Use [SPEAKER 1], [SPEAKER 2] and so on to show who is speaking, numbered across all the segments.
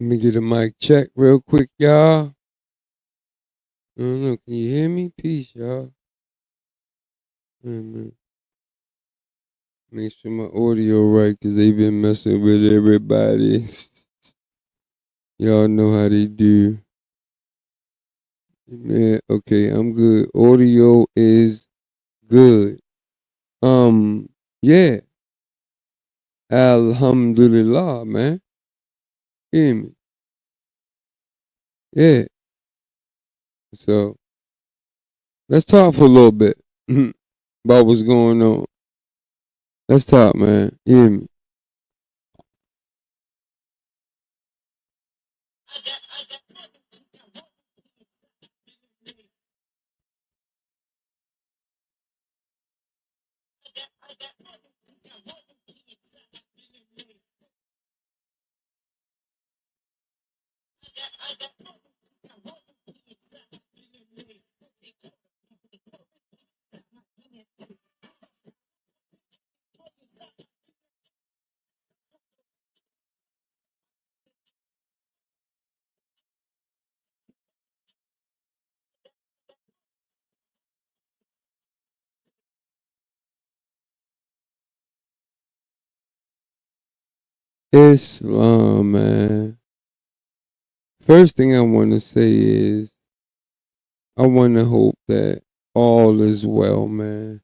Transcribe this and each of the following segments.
[SPEAKER 1] Let me get a mic check real quick, y'all. I don't know. Can you hear me? Peace, y'all. Mm. Make sure my audio right because they been messing with everybody. Y'all know how they do. Man, okay, I'm good. Audio is good. Yeah. Alhamdulillah, man. Hear me? Yeah. So let's talk for a little bit about what's going on. Let's talk, man. Hear me? Islam, man. First thing I want to say is I want to hope that all is well, man.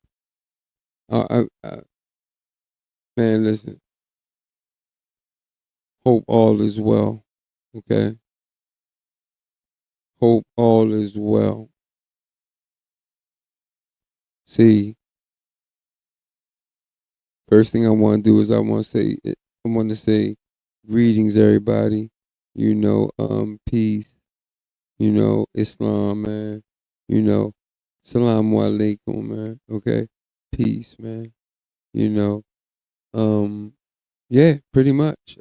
[SPEAKER 1] Man, listen. Hope all is well. Okay. Hope all is well. See, first thing I want to do is I want to say greetings, everybody. Peace. Islam, man. You know, Salamu alaikum, man. Okay, peace, man. You know, um, yeah, pretty much.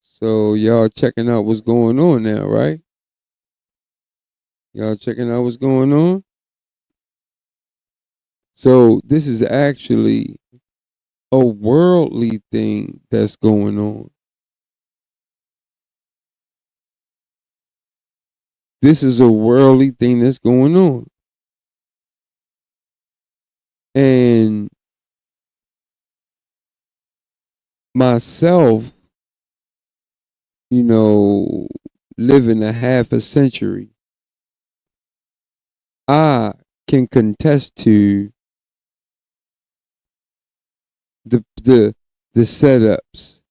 [SPEAKER 1] So y'all checking out what's going on now, right? Y'all checking out what's going on. So this is actually a worldly thing that's going on. This is a worldly thing that's going on. And myself, you know, living a half a century, I can contest to the setups,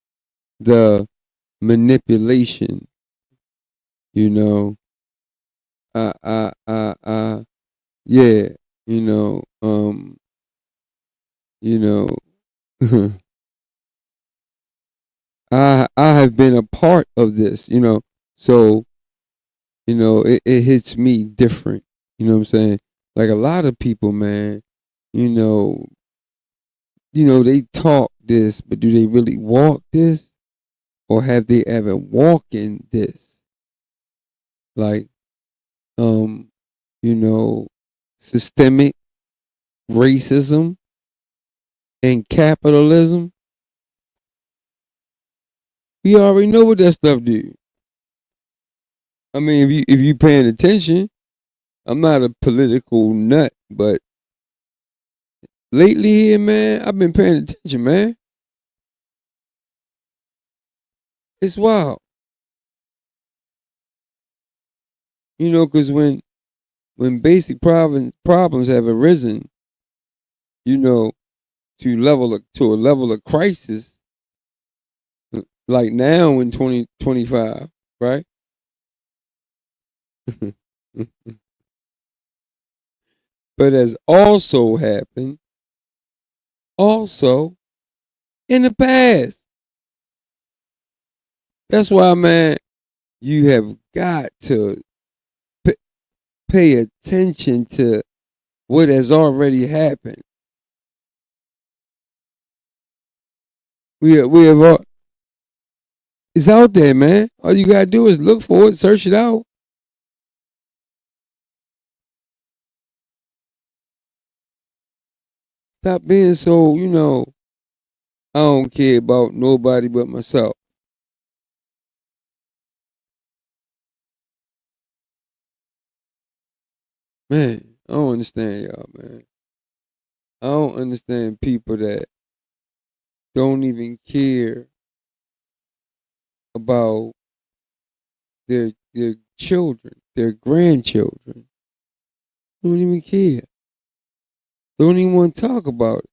[SPEAKER 1] the manipulation, you know. Yeah, you know, you know, I have been a part of this, so it hits me different. You know what I'm saying? Like a lot of people, man, you know, they talk this, but do they really walk this? Or have they ever walked in this? Like, um, you know, systemic racism and capitalism. We already know what that stuff do. I mean, if you paying attention, I'm not a political nut, but lately here, man, I've been paying attention, man. It's wild, because when basic problems have arisen, you know, to a level of crisis, like now in 2025, right? But has also happened also in the past. That's why, man, you have got to p- pay attention to what has already happened. It's out there, man. All you gotta do is look for it, search it out. Stop being so, I don't care about nobody but myself. Man, I don't understand y'all, man. I don't understand people that don't even care about their children, their grandchildren. Don't even care. Don't even want to talk about it.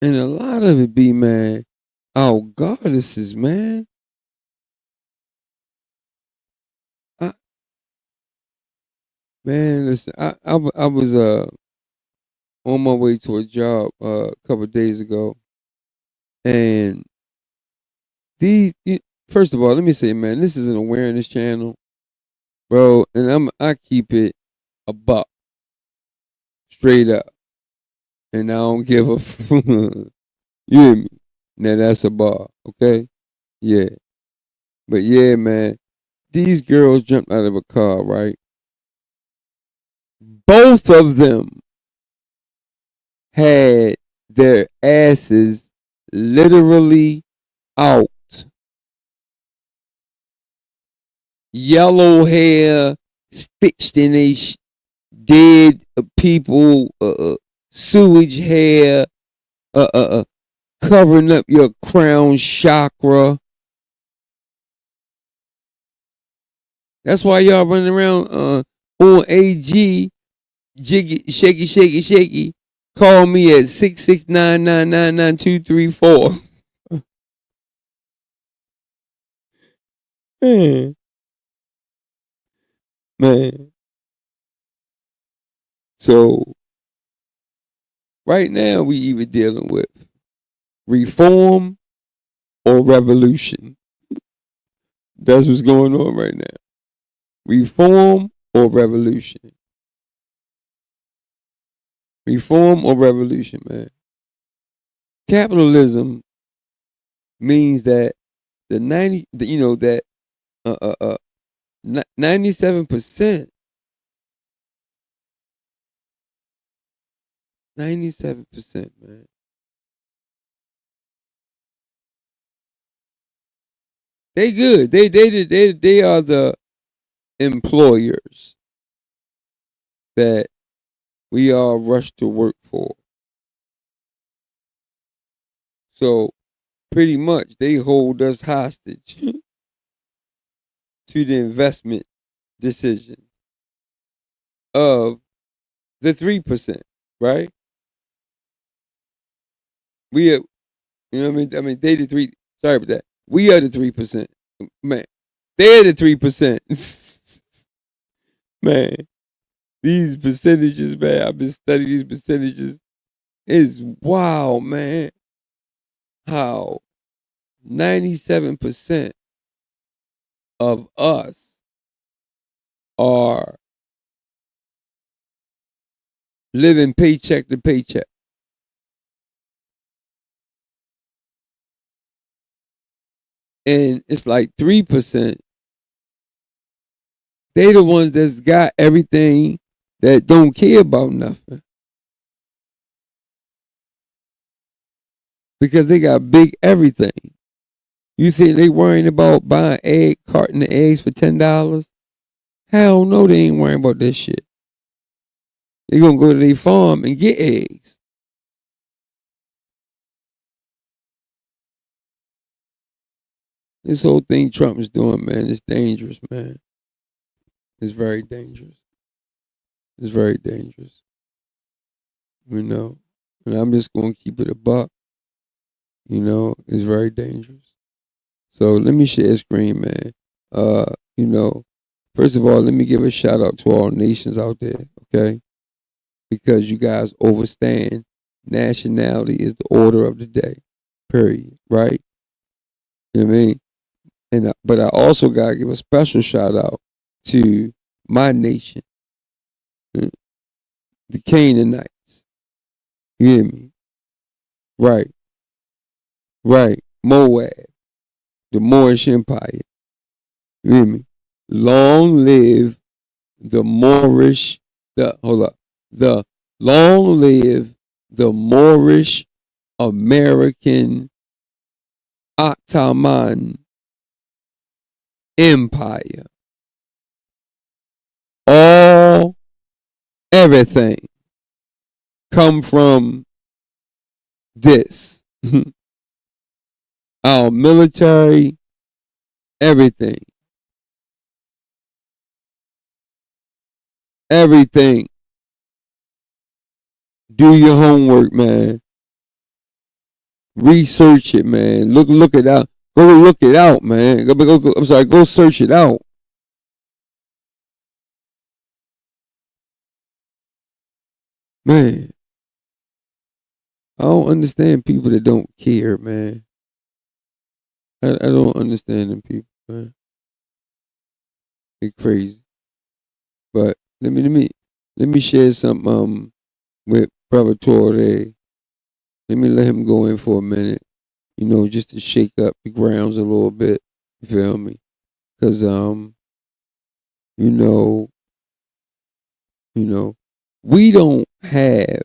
[SPEAKER 1] And a lot of it be, man, our goddesses, man. I, man, listen, I was on my way to a job a couple of days ago, and first of all, let me say, man, this is an awareness channel, bro, and I keep it a buck, straight up, and I don't give a you hear me? Now that's a bar, okay? Yeah, but yeah, man, these girls jumped out of a car, right? Both of them had their asses literally out. Yellow hair stitched in a dead people, sewage hair, covering up your crown chakra. That's why y'all running around on AG, jiggy, shaky, shaky, shaky. Call me at 669999234. Man, man. So right now we either dealing with reform or revolution. That's what's going on right now. Reform or revolution. Reform or revolution, man. Capitalism means that the 90, you know, that 97%, 97%, man. They good. They are the employers that we all rush to work for. So pretty much they hold us hostage to the investment decision of the 3%, right? We are, you know what I mean? I mean, they the three. Sorry about that. We are the 3%, man. They're the 3%, man. These percentages, man. I've been studying these percentages. It's wow, man. How 97% of us are living paycheck to paycheck. And it's like 3%. They the ones that's got everything that don't care about nothing. Because they got big everything. You think they worrying about buying carton of eggs for $10? Hell no, they ain't worrying about this shit. They gonna go to their farm and get eggs. This whole thing Trump is doing, man, it's dangerous, man. It's very dangerous. It's very dangerous. You know. And I'm just gonna keep it a buck. You know, it's very dangerous. So let me share a screen, man. You know, first of all, let me give a shout out to all nations out there, okay? Because you guys overstand nationality is the order of the day. Period. Right? You know what I mean? And but I also gotta give a special shout out to my nation, the Canaanites. You hear me? Right, right. Moab, the Moorish Empire. You hear me? Long live the Moorish, the hold up. The long live the Moorish American Ottoman Empire. All, everything come from this. Our military, everything. Everything. Do your homework, man. Research it, man. Look it out. Go look it out, man. I'm sorry, go search it out. Man, I don't understand people that don't care, man. I don't understand them people, man. They crazy. But let me share something with Brother Traore. Let me let him go in for a minute, just to shake up the grounds a little bit. You feel me? Cause you know, we don't have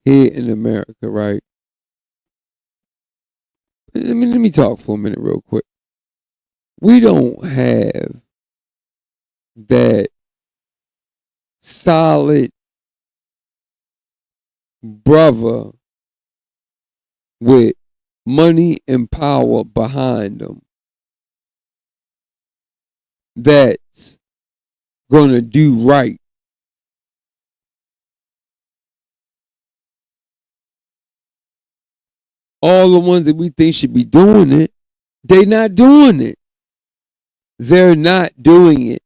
[SPEAKER 1] here in America, right? Let me talk for a minute real quick. We don't have that solid brother with money and power behind them that's gonna do right. All the ones that we think should be doing it, they not doing it. They're not doing it.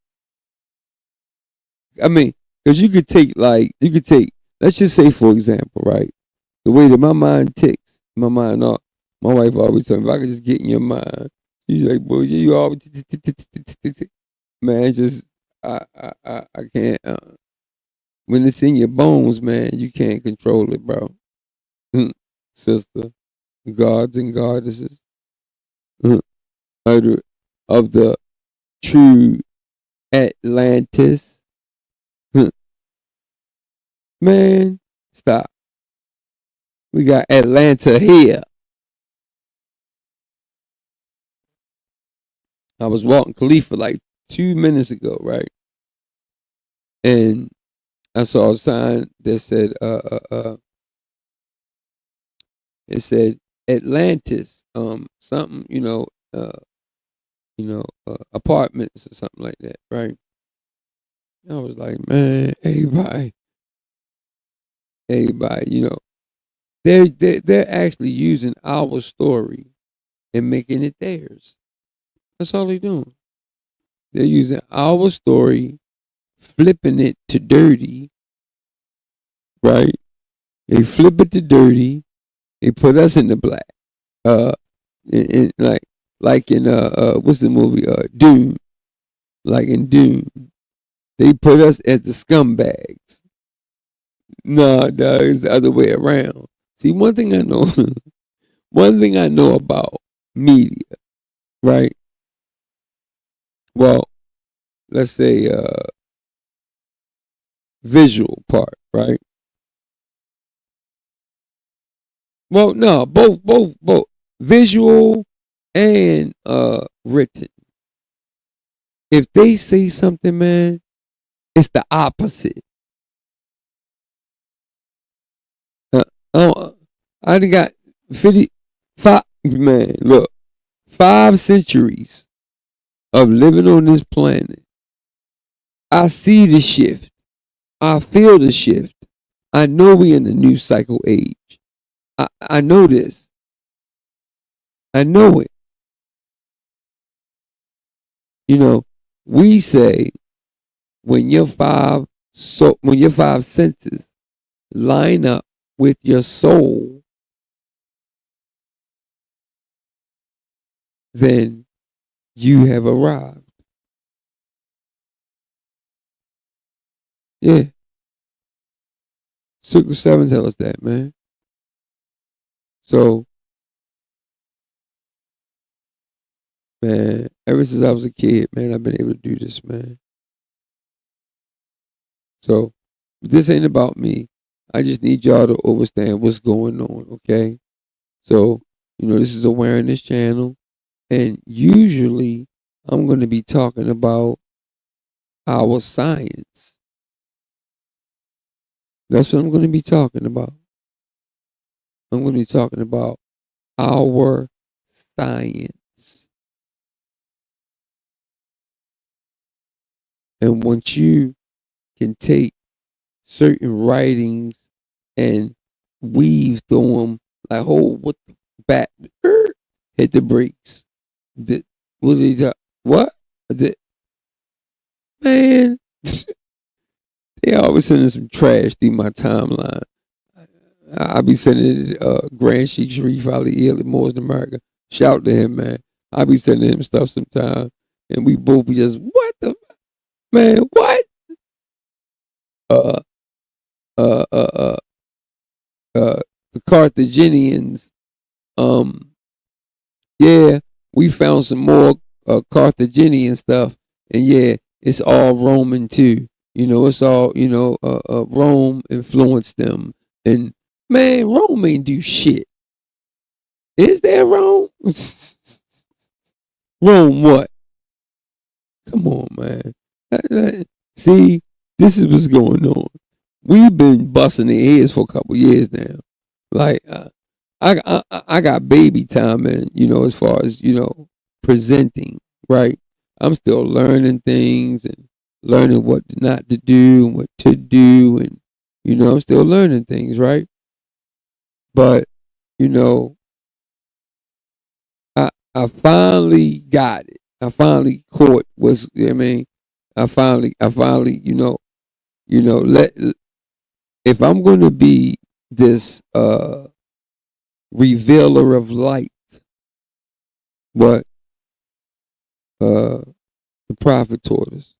[SPEAKER 1] I mean, because you could take, let's just say for example, right? The way that my mind ticks, my wife always tells me, if I could just get in your mind, she's like, boy, you always, man, just, I can't, when it's in your bones, man, you can't control it, bro. Sister, gods and goddesses of the true Atlantis. Man, stop. We got Atlanta here. I was walking Khalifa like 2 minutes ago, right? And I saw a sign that said, it said Atlantis, something, apartments or something like that, right? I was like, man, everybody, they're actually using our story and making it theirs. That's all they're doing. They're using our story, flipping it to dirty, right? They flip it to dirty. They put us in the black. Uh, like in what's the movie? Dune. Like in Dune, they put us as the scumbags. Nah, dog, it's the other way around. See, one thing I know, one thing I know about media, right? Well, let's say visual part, right? Well, no, both visual and written. If they say something, man, it's the opposite. Uh, oh, I done got 55, man, look, 5 centuries of living on this planet. I see the shift. I feel the shift. I know we in the new cycle age. I know this. I know it. You know, we say when your five senses line up with your soul, then you have arrived. Yeah. 6 or 7 tell us that, man. So, man, ever since I was a kid, man, I've been able to do this, man. So, this ain't about me. I just need y'all to understand what's going on, okay? So, this is awareness channel, and usually I'm going to be talking about our science. That's what I'm going to be talking about. I'm going to be talking about our science. And once you can take certain writings and weave through them, like, hold what the back, hit the brakes. The, what did he what? The, man, they always sending some trash through my timeline. I be sending Grand Sheik Sharif Ali Ill Moors in America. Shout to him, man. I be sending him stuff sometimes, and we both be just, what the man? What? Uh, uh, uh, uh, the Carthaginians. Um, yeah, we found some more Carthaginian stuff, and yeah, it's all Roman too. It's all Rome influenced them, and man, Rome ain't do shit. Is there Rome? Rome what? Come on, man. See, this is what's going on. We've been busting their heads for a couple years now. Like, I got baby time, and as far as presenting, right? I'm still learning things and learning what not to do and what to do, and I'm still learning things, right? But you know, I finally got it. I finally caught what's. I mean, I finally, let if I'm going to be this revealer of light, what the prophet taught us,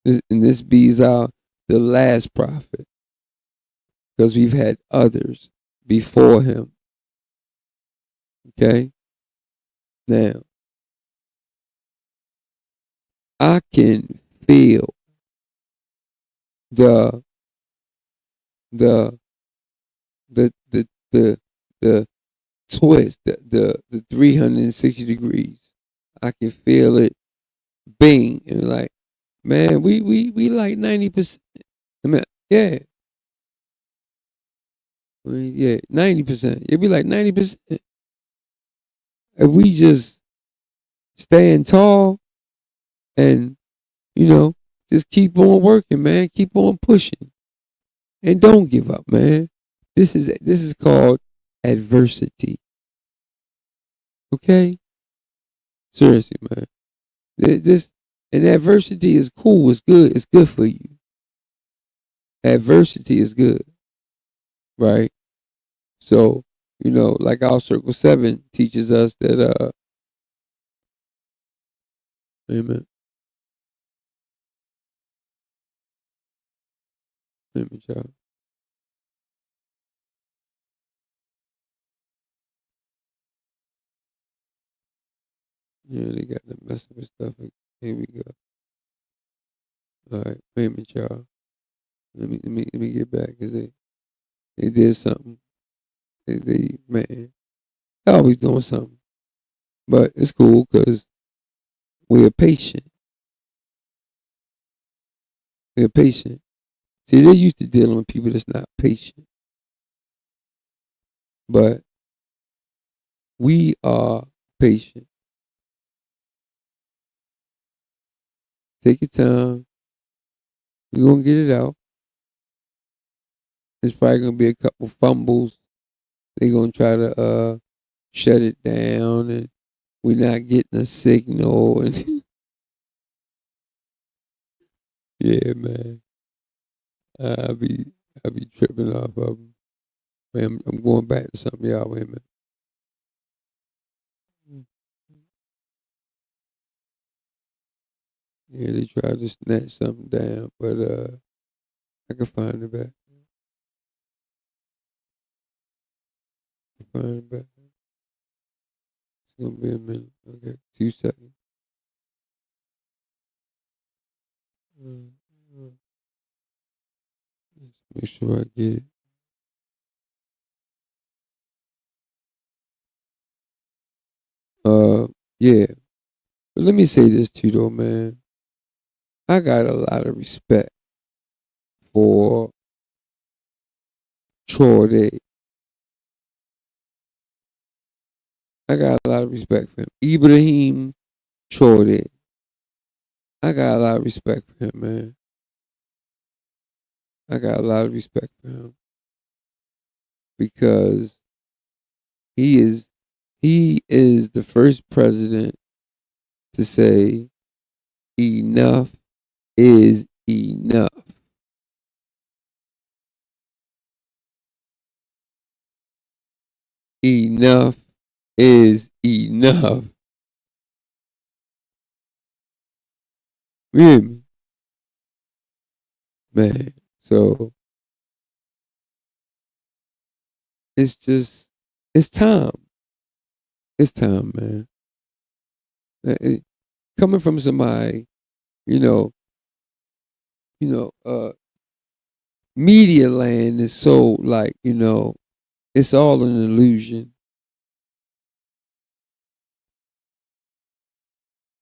[SPEAKER 1] and this be's our the last prophet, because we've had others before him. Okay, now I can feel the the the the twist, the 360 degrees. I can feel it bing, and like, man, we like 90%. I mean, yeah. I mean, yeah, 90%. It'd be like 90%. If we just stand tall and, you know, just keep on working, man. Keep on pushing. And don't give up, man. This is called adversity. Okay? Seriously, man. This and adversity is cool, it's good, it's good for you. Adversity is good, right? So, like our Circle 7 teaches us that amen. Amen, child. Yeah, they got the messing with stuff. Here we go. All right, amen, y'all. Let me get back, because they did something. They man, they always doing something. But it's cool because we're patient. We're patient. See, they're used to dealing with people that's not patient. But we are patient. Take your time. We're gonna get it out. There's probably gonna be a couple fumbles. They're gonna try to shut it down, and we're not getting a signal, and yeah, man. I be I be tripping off of them. Man, I'm going back to something, y'all. Wait a minute. Yeah, they tried to snatch something down, but I can find it back. I can find it back. It's gonna be a minute. Okay, 2 seconds. Uh, uh, let's make sure I get it. Uh, yeah. But let me say this too, though, man. I got a lot of respect for Traore. I got a lot of respect for him. Ibrahim Traore. I got a lot of respect for him, man. I got a lot of respect for him because he is the first president to say enough is enough. Enough is enough. You hear me? Man, so it's time. It's time, man. Coming from somebody, you know, media land is so like, it's all an illusion.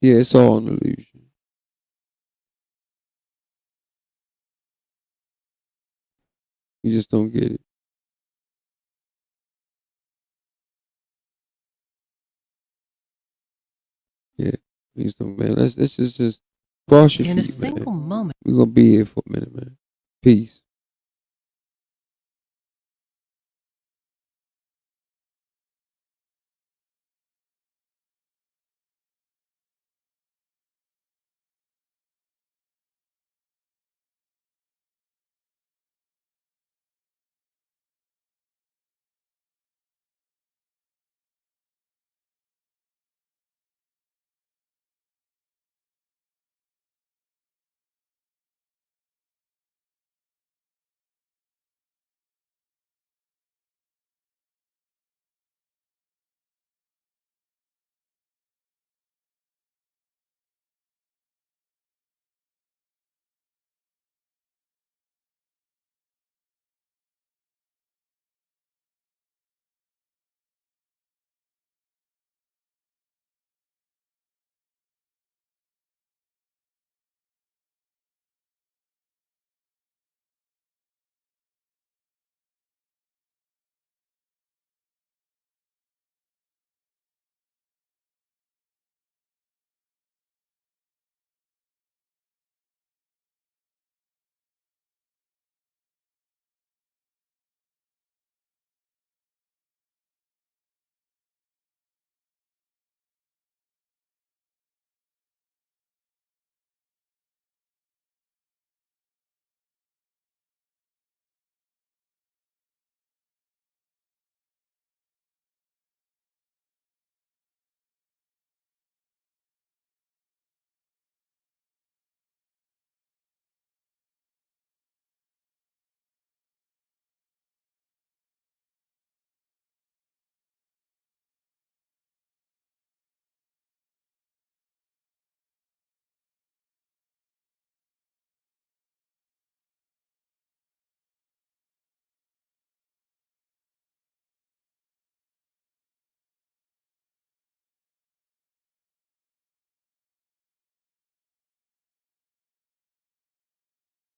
[SPEAKER 1] Yeah, it's all an illusion. You just don't get it. Yeah, you just don't, man. Let's just cross your feet,
[SPEAKER 2] In a single moment.
[SPEAKER 1] We're gonna be here for a minute, man. Peace.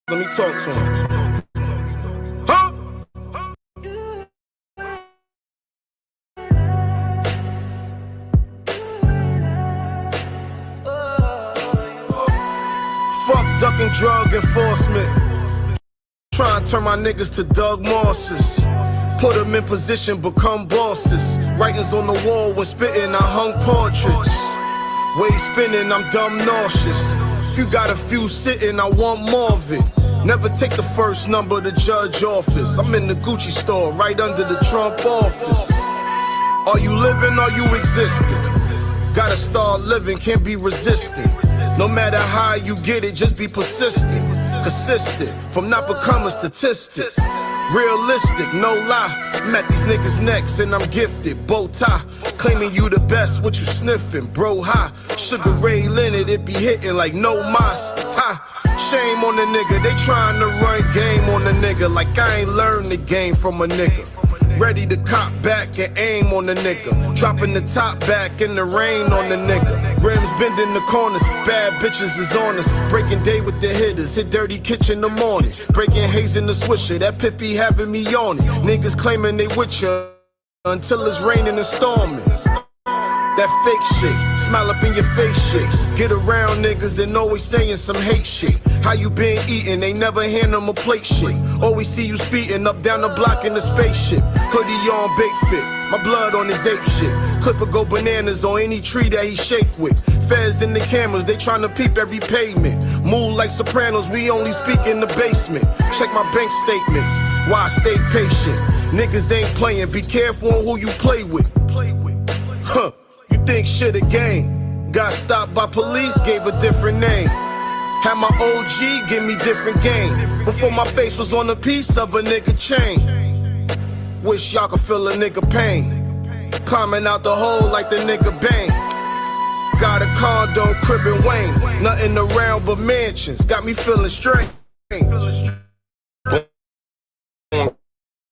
[SPEAKER 3] Let me talk to him. Huh? Fuck ducking drug enforcement. Try and turn my niggas to Doug Mosses. Put them in position, become bosses. Writings on the wall when spitting, I hung portraits. Way spinning, I'm dumb nauseous. If you got a few sitting, I want more of it. Never take the first number to judge office. I'm in the Gucci store, right under the Trump office. Are you living, are you existing? Gotta start living, can't be resistant. No matter how you get it, just be persistent. Consistent, from not becoming statistic. Realistic, no lie. I'm at these niggas' necks and I'm gifted. Bow tie, claiming you the best, what you sniffing? Bro high, Sugar Ray Leonard, it be hitting like no mas. Ha, shame on the nigga, they trying to run game on the nigga. Like I ain't learned the game from a nigga. Ready to cop back and aim on the nigga. Dropping the top back in the rain on the nigga. Rims bending the corners, bad bitches is on us. Breaking day with the hitters, hit dirty kitchen in the morning. Breaking haze in the swisher, that piff be having me on it. Niggas claiming they with ya until it's raining and storming. That fake shit, smile up in your face shit. Get around niggas and always saying some hate shit. How you been eating, they never hand them a plate shit. Always see you speeding up down the block in the spaceship. Hoodie on, bake fit, my blood on his ape shit. Clipper go bananas on any tree that he shake with. Feds in the cameras, they tryna peep every pavement. Move like Sopranos, we only speak in the basement. Check my bank statements, why I stay patient. Niggas ain't playing, be careful on who you play with. Huh. You think shit a game. Got stopped by police, gave a different name. Had my OG give me different game. Before my face was on a piece of a nigga chain. Wish y'all could feel a nigga pain. Climbing out the hole like the nigga Bang. Got a condo, crib in Wayne. Nothing around but mansions. Got me feeling strange.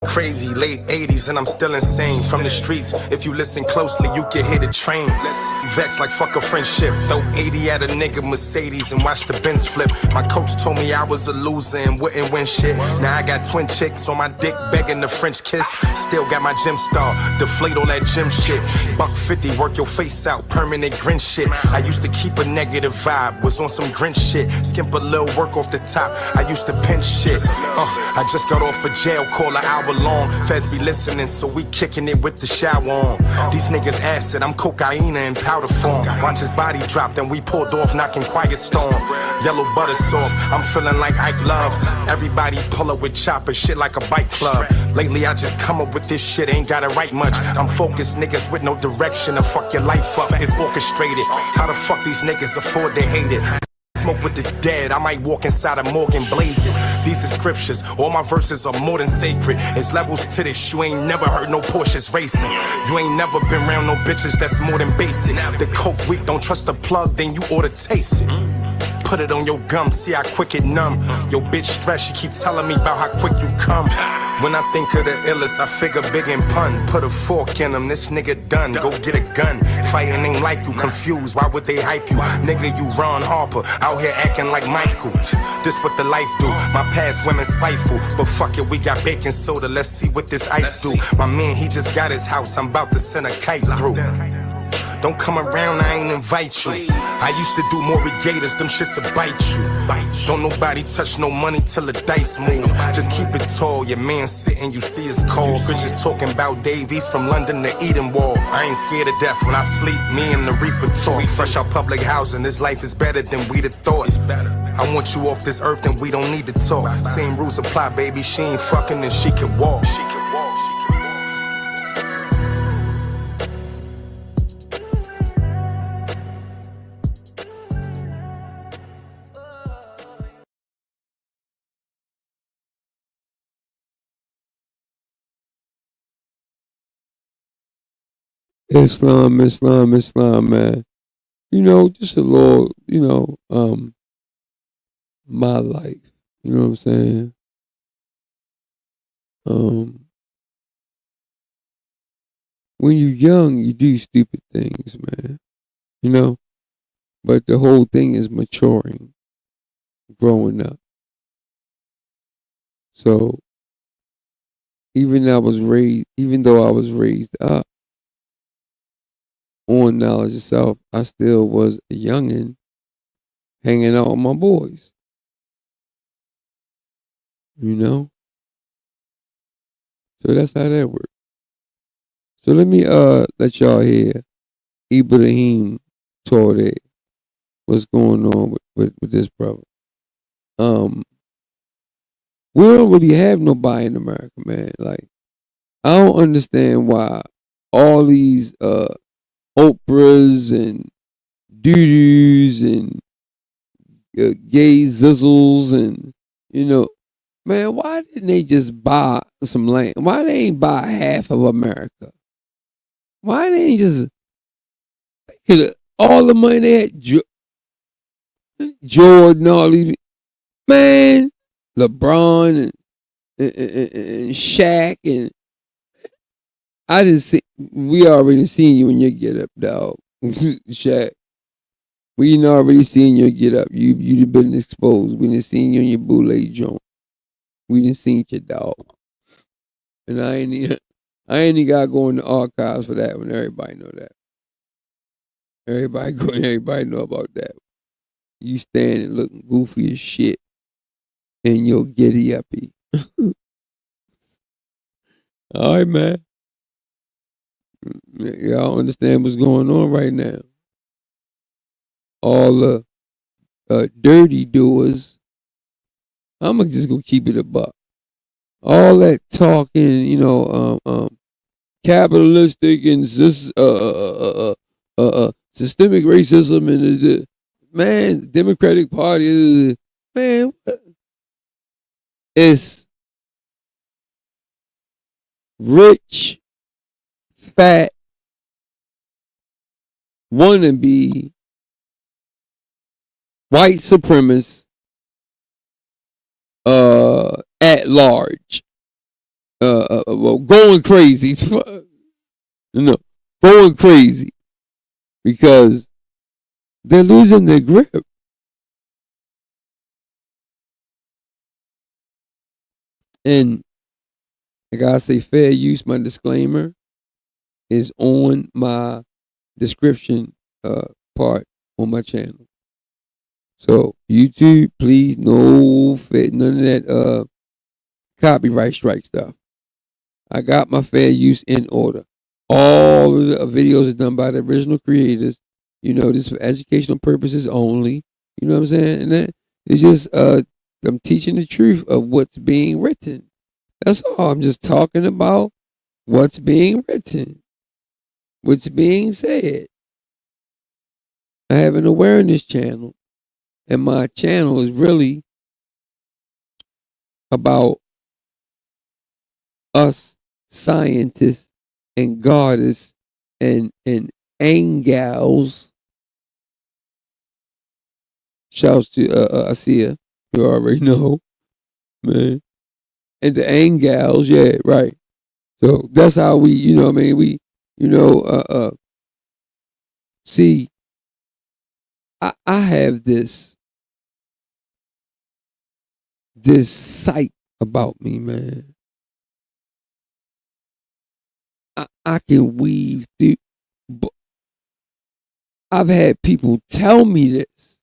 [SPEAKER 2] Crazy, late 80s and I'm still insane. From the streets, if you listen closely, you can hear the train. You vex like fuck a friendship. Throw 80 at a nigga Mercedes and watch the Benz flip. My coach told me I was a loser and wouldn't win shit. Now I got twin chicks on my dick begging the French kiss. Still got my gym star, deflate all that gym shit. $150, work your face out, permanent grin shit. I used to keep a negative vibe, was on some grin shit. Skimp a little work off the top, I used to pinch shit. I just got off of jail, call an hour long. Feds be listening, so we kicking it with the shower on. These niggas acid, I'm cocaine in powder form. Watch his body drop, then we pulled off, knocking quiet storm. Yellow butter soft, I'm feeling like Ike Love. Everybody pull up with choppers, shit like a bike club. Lately I just come up with this shit, ain't gotta write much. I'm focused, niggas with no direction to fuck your life up. It's orchestrated. How the fuck these niggas afford to hate it? Smoke with the dead, I might walk inside a morgue and blaze it. These are scriptures, all my verses are more than sacred. It's levels to this, you ain't never heard no Porsches racing. You ain't never been around no bitches that's more than basic. The coke weak, don't trust the plug, then you oughta taste it. Put it on your gum, see how quick it numb. Yo bitch stress, she keep telling me about how quick you come. When I think of the illest, I figure big and pun. Put a fork in him, this nigga done, go get a gun. Fighting ain't like you, confused, why would they hype you? Nigga, you Ron Harper, out here acting like Michael. This what the life do, my past women spiteful. But fuck it, we got baking soda, let's see what this ice do. My man, he just got his house, I'm about to send a kite through. Don't come around, I ain't invite you. I used to do more regators, them shits will bite you. Don't nobody touch no money till the dice move. Just keep it tall, your man sitting, you see his call. Bitches talking about Davies from London to Eden Wall. I ain't scared of death when I sleep, me and the Reaper talk. Fresh out public housing, this life is better than we'd have thought. I want you off this earth and we don't need to talk. Same rules apply, baby, she ain't fucking and she can walk.
[SPEAKER 1] Islam, Islam, Islam, man. You know, just a little, my life. You know what I'm saying? When you're young, you do stupid things, man. You know? But the whole thing is maturing, growing up. So even though I was raised up on knowledge of self, I still was a youngin' hanging out with my boys. You know? So that's how that works. So let me let y'all hear Ibrahim Traore. What's going on with this brother? We don't really have nobody in America, man. Like, I don't understand why all these Oprahs and doo-doos and gay zizzles and, man, why didn't they just buy some land? Why they ain't buy half of America? Why they ain't just all the money they had, Jordan, all these, man, LeBron and Shaq and I just see we already seen you in your get up, dog. Shaq. We done already seen your get up. You done been exposed. We done seen you in your bootleg joint. We done seen your dog. And I ain't even gotta go in the archives for that one. Everybody know that. Everybody know about that. You standing looking goofy as shit in your giddy uppy. All right, man. Y'all understand what's going on right now. All the dirty doers. I'm just gonna keep it a buck. All that talking, capitalistic and systemic racism and man, Democratic Party, man, it's rich, fat, wannabe, white supremacists, at large, well, going crazy, going crazy because they're losing their grip. And I gotta say, fair use. My disclaimer is on my description part on my channel. So YouTube, please, none of that copyright strike stuff. I got my fair use in order. All of the videos are done by the original creators. This is for educational purposes only. You know what I'm saying? And that it's just I'm teaching the truth of what's being written. That's all. I'm just talking about what's being written, what's being said. I have an awareness channel, and my channel is really about us scientists and goddess and angels. Shouts to Asia, you already know, man. And the angels, yeah, right. So that's how we, we, see, I have this sight about me, man. I can weave through. I've had people tell me this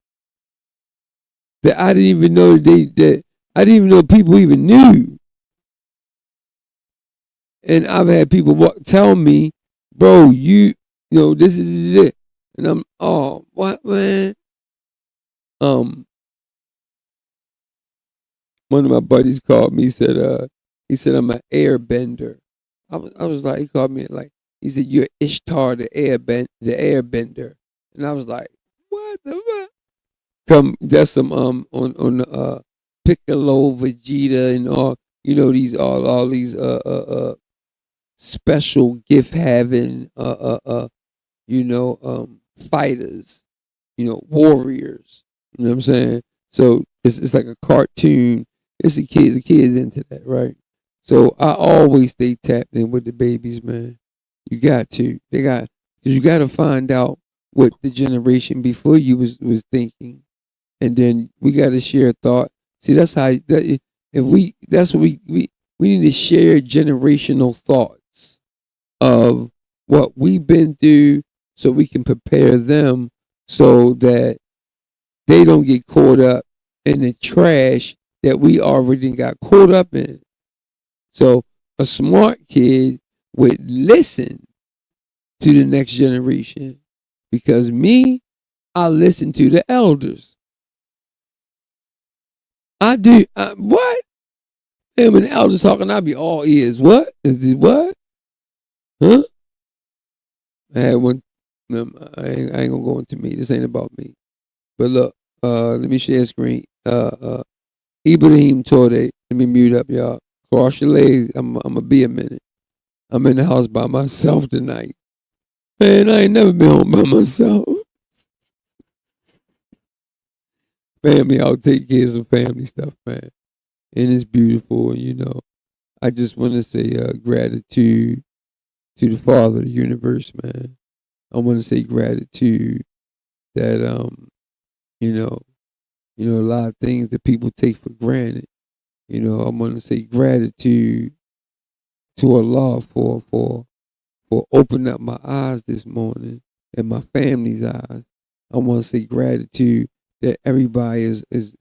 [SPEAKER 1] that I didn't even know that I didn't even know people even knew. And I've had people tell me, bro, this is it. And I'm, oh, what, man? One of my buddies called me, he said I'm an airbender. I was like, he called me like, he said, you're Ishtar, the airbender. And I was like, what the fuck? That's some on the Piccolo, Vegeta, and all these all these special gift having fighters, warriors. You know what I'm saying? So it's like a cartoon. It's the kids into that, right? So I always stay tapped in with the babies, man. You got to. Because you got to find out what the generation before you was thinking, and then we got to share thought. See, that's how that's what we need to share generational thoughts of what we've been through, so we can prepare them so that they don't get caught up in the trash that we already got caught up in. So a smart kid would listen to the next generation, because I listen to the elders. I do. What? And when the elders talking, I be all ears. What? Is it what? Huh? I had one. I ain't gonna go into me. This ain't about me. But look, let me share screen. Ibrahim Traore. Let me mute up, y'all. Cross your legs. I'm gonna be a minute. I'm in the house by myself tonight. Man, I ain't never been home by myself. Family, I'll take care of some family stuff, man. And it's beautiful, I just want to say gratitude to the Father of the universe, man. I want to say gratitude that you know, a lot of things that people take for granted. I want to say gratitude to Allah for opening up my eyes this morning and my family's eyes. I want to say gratitude that everybody is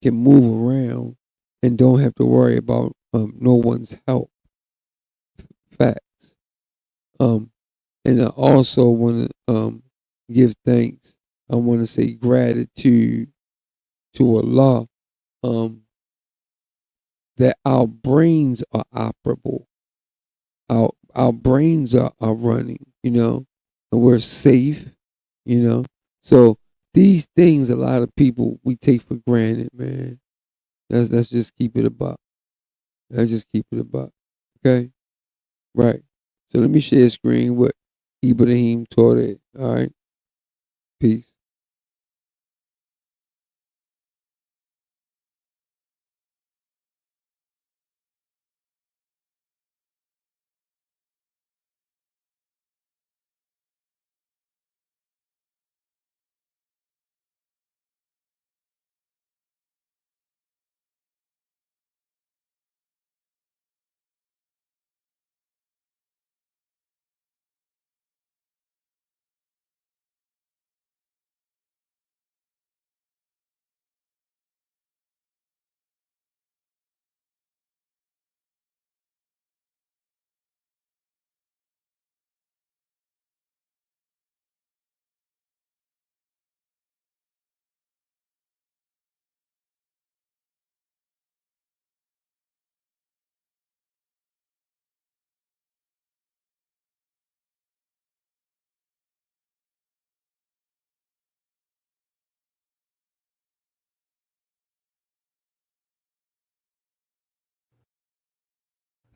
[SPEAKER 1] can move around and don't have to worry about no one's help. Facts. And I also want to give thanks. I want to say gratitude to Allah that our brains are operable. Our brains are running, and we're safe, So these things a lot of people we take for granted, man. Let's just keep it about. Let's just keep it about. Okay? Right. So let me share screen with Ibrahim Traore. All right. Peace.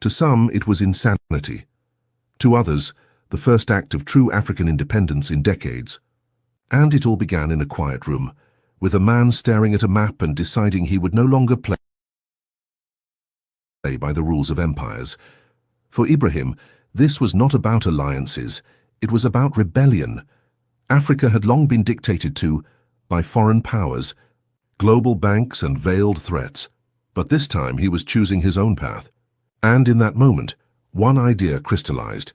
[SPEAKER 4] To some, it was insanity. To others, the first act of true African independence in decades. And it all began in a quiet room, with a man staring at a map and deciding he would no longer play by the rules of empires. For Ibrahim, this was not about alliances, it was about rebellion. Africa had long been dictated to by foreign powers, global banks and veiled threats. But this time he was choosing his own path. And in that moment, one idea crystallized.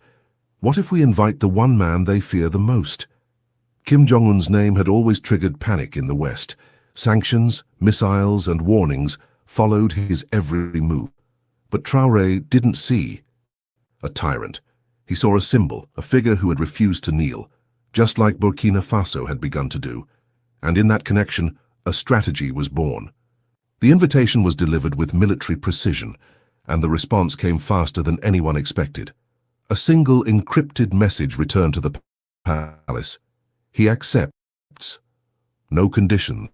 [SPEAKER 4] What if we invite the one man they fear the most? Kim Jong-un's name had always triggered panic in the West. Sanctions, missiles, and warnings followed his every move. But Traore didn't see a tyrant. He saw a symbol, a figure who had refused to kneel, just like Burkina Faso had begun to do. And in that connection, a strategy was born. The invitation was delivered with military precision, and the response came faster than anyone expected. A single encrypted message returned to the palace. He accepts. No conditions,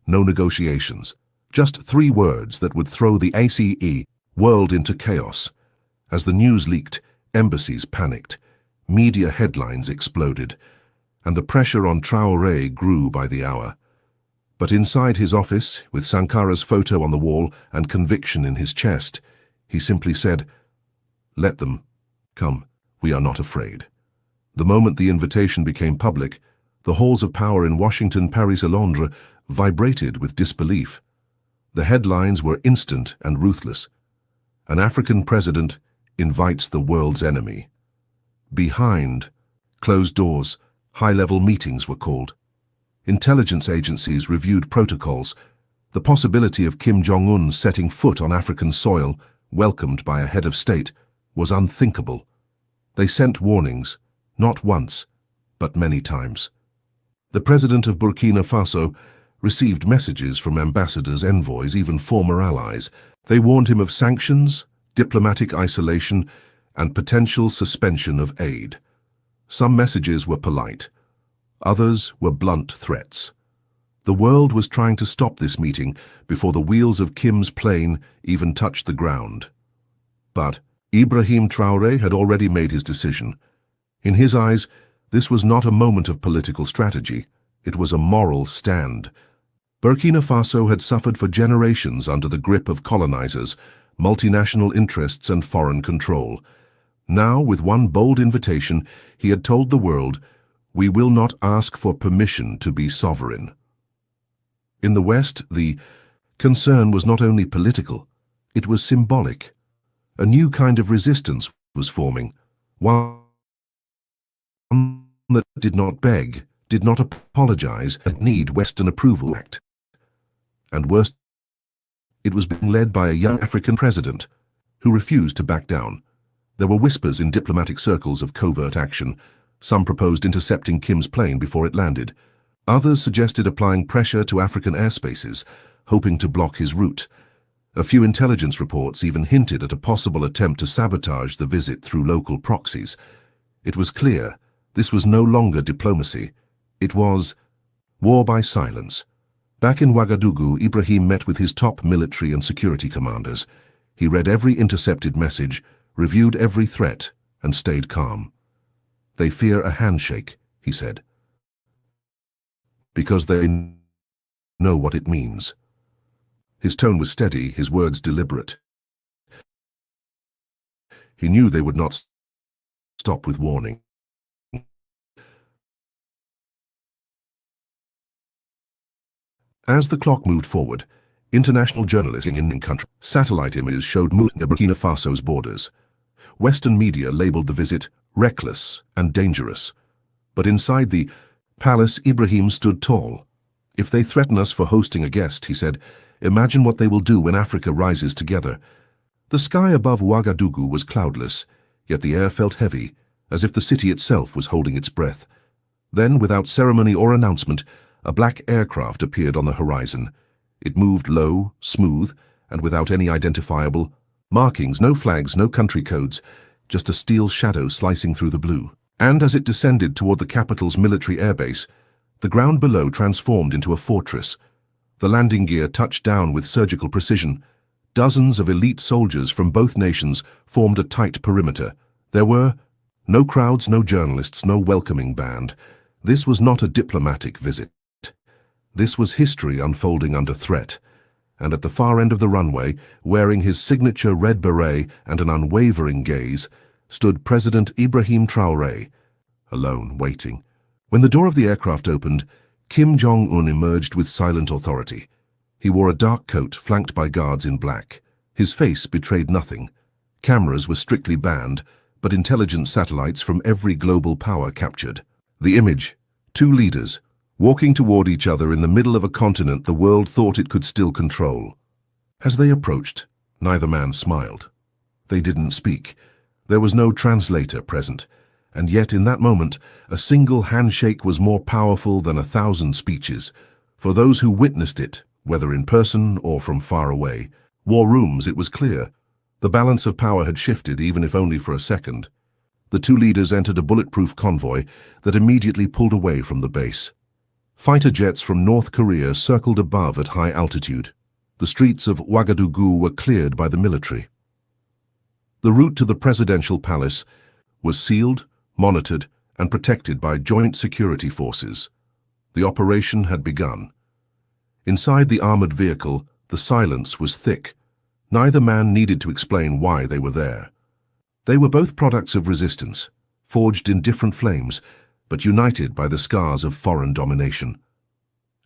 [SPEAKER 4] no negotiations. Just 3 words that would throw the ACE world into chaos. As the news leaked, embassies panicked, media headlines exploded, and the pressure on Traore grew by the hour. But inside his office, with Sankara's photo on the wall and conviction in his chest, he simply said, "Let them come, we are not afraid." The moment the invitation became public, the halls of power in Washington, Paris, and Londres vibrated with disbelief. The headlines were instant and ruthless. An African president invites the world's enemy. Behind closed doors, high-level meetings were called. Intelligence agencies reviewed protocols. The possibility of Kim Jong-un setting foot on African soil, welcomed by a head of state, was unthinkable. They sent warnings, not once, but many times. The president of Burkina Faso received messages from ambassadors, envoys, even former allies. They warned him of sanctions, diplomatic isolation, and potential suspension of aid. Some messages were polite. Others were blunt threats. The world was trying to stop this meeting before the wheels of Kim's plane even touched the ground. But Ibrahim Traore had already made his decision. In his eyes, this was not a moment of political strategy. It was a moral stand. Burkina Faso had suffered for generations under the grip of colonizers, multinational interests, and foreign control. Now, with one bold invitation, he had told the world, "We will not ask for permission to be sovereign." In the West, the concern was not only political, it was symbolic. A new kind of resistance was forming, one that did not beg, did not apologize, and need Western approval act. And worse, it was being led by a young African president who refused to back down. There were whispers in diplomatic circles of covert action. Some proposed intercepting Kim's plane before it landed. Others suggested applying pressure to African airspaces, hoping to block his route. A few intelligence reports even hinted at a possible attempt to sabotage the visit through local proxies. It was clear this was no longer diplomacy. It was war by silence. Back in Ouagadougou, Ibrahim met with his top military and security commanders. He read every intercepted message, reviewed every threat, and stayed calm. "They fear a handshake," he said, "because they know what it means." His tone was steady, his words deliberate. He knew they would not stop with warning. As the clock moved forward, international journalists in country satellite images showed Burkina Faso's borders. Western media labeled the visit reckless and dangerous. But inside the palace, Ibrahim stood tall. "If they threaten us for hosting a guest," he said, "imagine what they will do when Africa rises together." The sky above Ouagadougou was cloudless, yet the air felt heavy, as if the city itself was holding its breath. Then, without ceremony or announcement, a black aircraft appeared on the horizon. It moved low, smooth, and without any identifiable markings, no flags, no country codes, just a steel shadow slicing through the blue. And as it descended toward the capital's military airbase, the ground below transformed into a fortress. The landing gear touched down with surgical precision. Dozens of elite soldiers from both nations formed a tight perimeter. There were no crowds, no journalists, no welcoming band. This was not a diplomatic visit. This was history unfolding under threat. And at the far end of the runway, wearing his signature red beret and an unwavering gaze, stood President Ibrahim Traore, alone, waiting. When the door of the aircraft opened, Jong emerged with silent authority. He wore a dark coat flanked by guards in black. His face betrayed nothing. Cameras were strictly banned, but intelligence satellites from every global power captured. The image, two leaders, walking toward each other in the middle of a continent the world thought it could still control. As they approached, neither man smiled. They didn't speak. There was no translator present, and yet in that moment, a single handshake was more powerful than 1,000 speeches. For those who witnessed it, whether in person or from far away, war rooms, it was clear. The balance of power had shifted, even if only for a second. The two leaders entered a bulletproof convoy that immediately pulled away from the base. Fighter jets from North Korea circled above at high altitude. The streets of Ouagadougou were cleared by the military. The route to the presidential palace was sealed, monitored, and protected by joint security forces. The operation had begun. Inside the armored vehicle, the silence was thick. Neither man needed to explain why they were there. They were both products of resistance, forged in different flames, but united by the scars of foreign domination.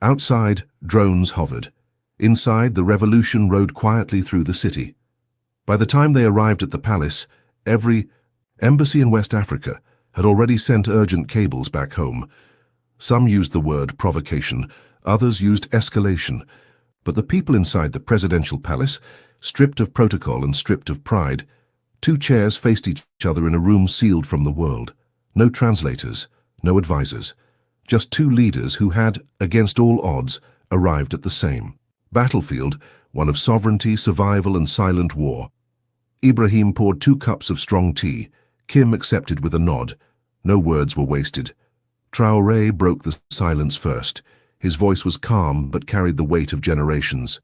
[SPEAKER 4] Outside, drones hovered. Inside, the revolution rode quietly through the city. By the time they arrived at the palace, every embassy in West Africa had already sent urgent cables back home. Some used the word provocation, others used escalation. But the people inside the presidential palace, stripped of protocol and stripped of pride, two chairs faced each other in a room sealed from the world. No translators, no advisors, just two leaders who had, against all odds, arrived at the same battlefield, one of sovereignty, survival, and silent war. Ibrahim poured 2 cups of strong tea. Kim accepted with a nod. No words were wasted. Traore broke the silence first. His voice was calm but carried the weight of generations.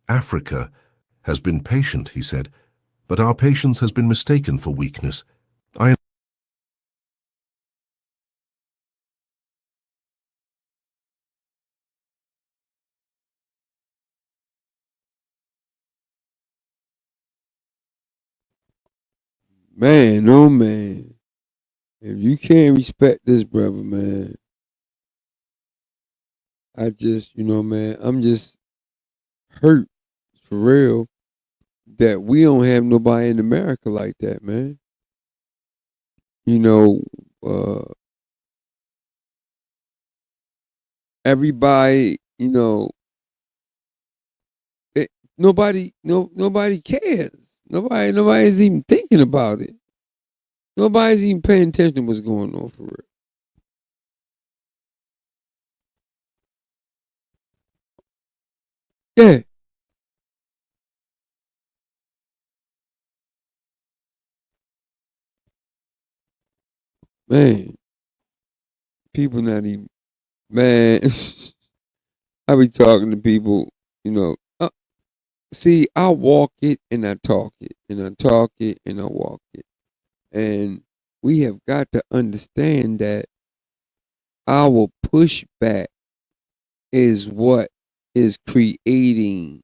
[SPEAKER 4] "Africa has been patient," he said, "but our patience has been mistaken for weakness. I
[SPEAKER 1] Man, oh man. If you can't respect this brother, man, I just, man, I'm just hurt for real that we don't have nobody in America like that, man. You know, uh, everybody, nobody cares. Nobody's even thinking about it. Nobody's even paying attention to what's going on for real. Yeah, man. People not even, man. I be talking to people, you know. See, I walk it and I talk it, and I talk it and I walk it. And we have got to understand that our pushback is what is creating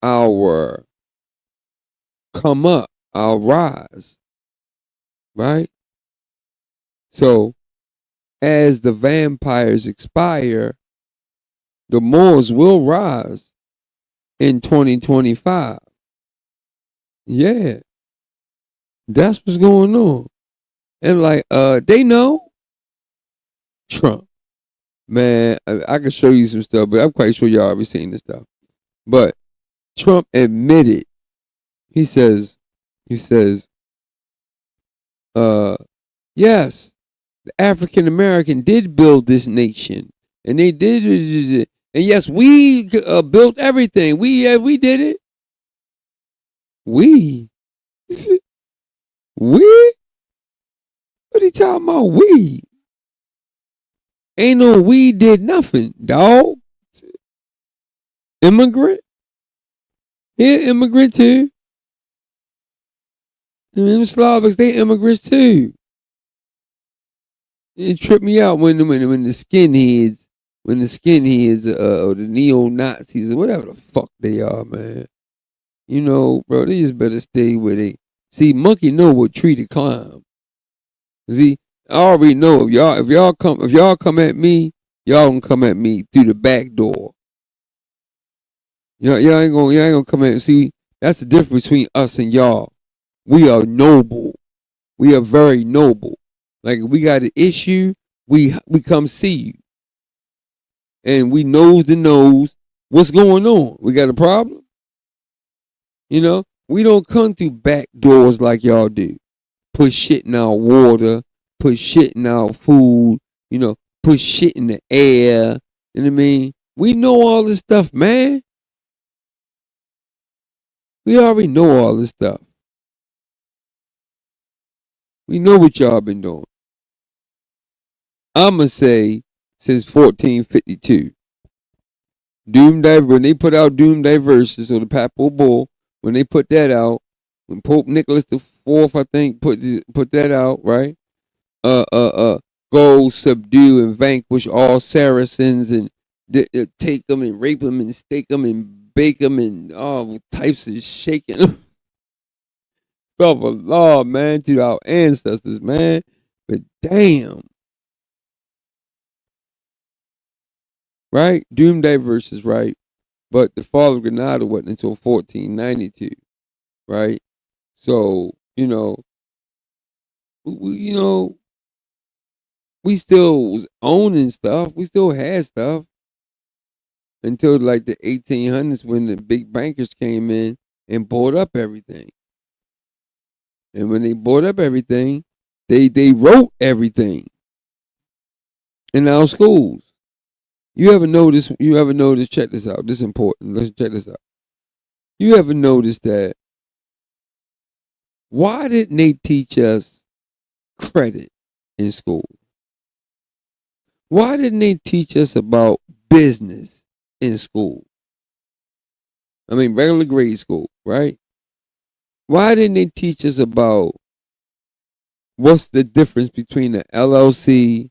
[SPEAKER 1] our come up, our rise, right? So as the vampires expire, the Moors will rise in 2025. Yeah, that's what's going on. And like, they know Trump. Man, I can show you some stuff, but I'm quite sure y'all already seen this stuff. But Trump admitted, he says, uh, yes, the African American did build this nation, and they did, and yes, we built everything. We did it. We, we. What he talking about? We ain't no we did nothing, dog. Immigrant, yeah, immigrant too. And them Slavics, they immigrants too. It tripped me out when the skinheads, or the neo Nazis or whatever the fuck they are, man. Bro, they just better stay where they. See, monkey know what tree to climb. See, I already know if y'all come at me, y'all gonna come at me through the back door. Y'all ain't gonna come at. See, that's the difference between us and y'all. We are noble. We are very noble. Like if we got an issue, we come see you, and we nose to nose. What's going on? We got a problem. We don't come through back doors like y'all do. Put shit in our water, put shit in our food, put shit in the air. You know what I mean? We know all this stuff, man. We already know all this stuff. We know what y'all been doing. I'ma say since 1452. Doomsday, when they put out Doomsday Verses or the Papal Bull, when they put that out, when Pope Nicholas the Fourth, I think, put that out, right? Go subdue and vanquish all Saracens and take them and rape them and stake them and bake them and all types of shaking them. Stuff of law, man, to our ancestors, man. But damn, right? Doomsday Verses, right? But the fall of Granada wasn't until 1492, right? So, we, we still was owning stuff. We still had stuff until like the 1800s when the big bankers came in and bought up everything. And when they bought up everything, they wrote everything in our schools. You ever notice? Check this out. This is important. Let's check this out. You ever notice that? Why didn't they teach us credit in school? Why didn't they teach us about business in school? I mean, regular grade school, right? Why didn't they teach us about what's the difference between the LLC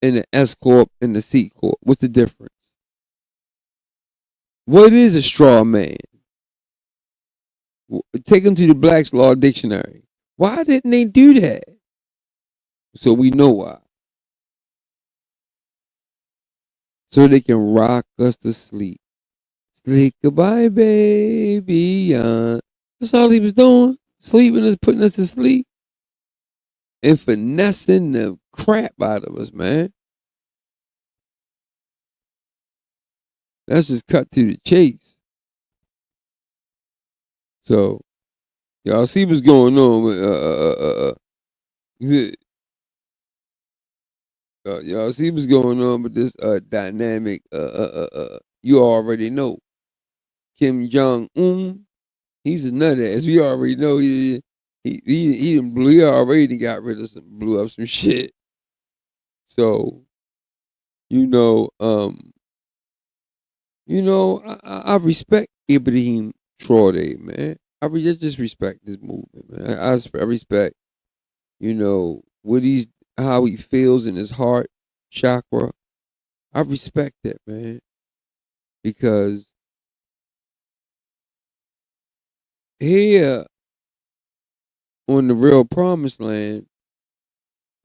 [SPEAKER 1] and the S Corp and the C Corp? What's the difference? What is a straw man? Take them to the Black's Law Dictionary. Why didn't they do that? So we know why. So they can rock us to sleep. Sleep goodbye, baby. That's all he was doing. Sleeping us, putting us to sleep. And finessing the crap out of us, man. Let's just cut to the chase. So, y'all see what's going on with y'all see what's going on with this dynamic you already know. Kim Jong he's a nut ass. We already know he done blew. He already got rid of blew up some shit. So you know, I respect Ibrahim Traore, man. I just respect this movement, man. I respect, what how he feels in his heart chakra. I respect that, man, because here on the real promised land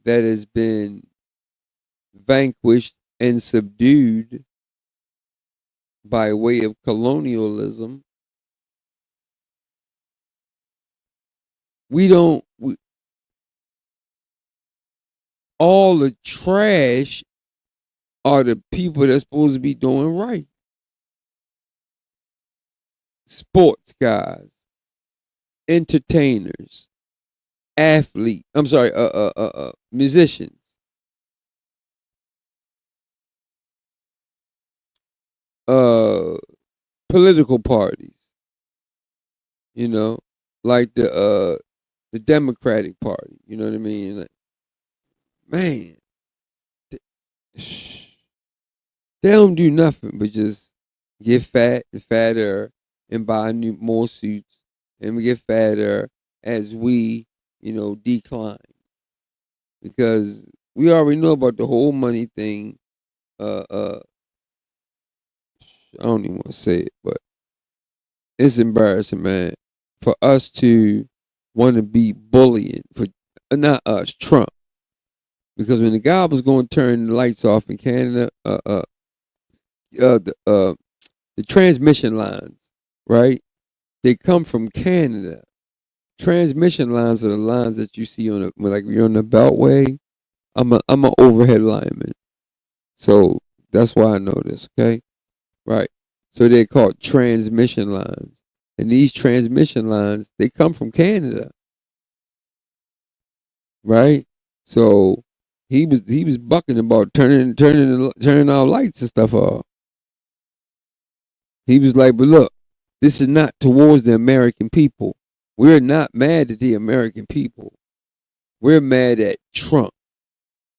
[SPEAKER 1] that has been vanquished and subdued by way of colonialism, all the trash are the people that's supposed to be doing right. Sports guys, entertainers, athletes. I'm sorry, musicians, uh, political parties. You know, like the Democratic Party. You know what I mean? Like, man, they don't do nothing but just get fat and fatter and buy more suits, and we get fatter as we, decline, because we already know about the whole money thing. I don't even want to say it, but it's embarrassing, man, for us to want to be bullying for not us, Trump, because when the guy was going to turn the lights off in Canada, the transmission lines, right? They come from Canada. Transmission lines are the lines that you see on like you're on the Beltway. I'm an overhead lineman, so that's why I know this. Okay, right? So they're called transmission lines, and these transmission lines they come from Canada, right? So he was bucking about turning our lights and stuff off. He was like, but look, this is not towards the American people. We're not mad at the American people. We're mad at Trump.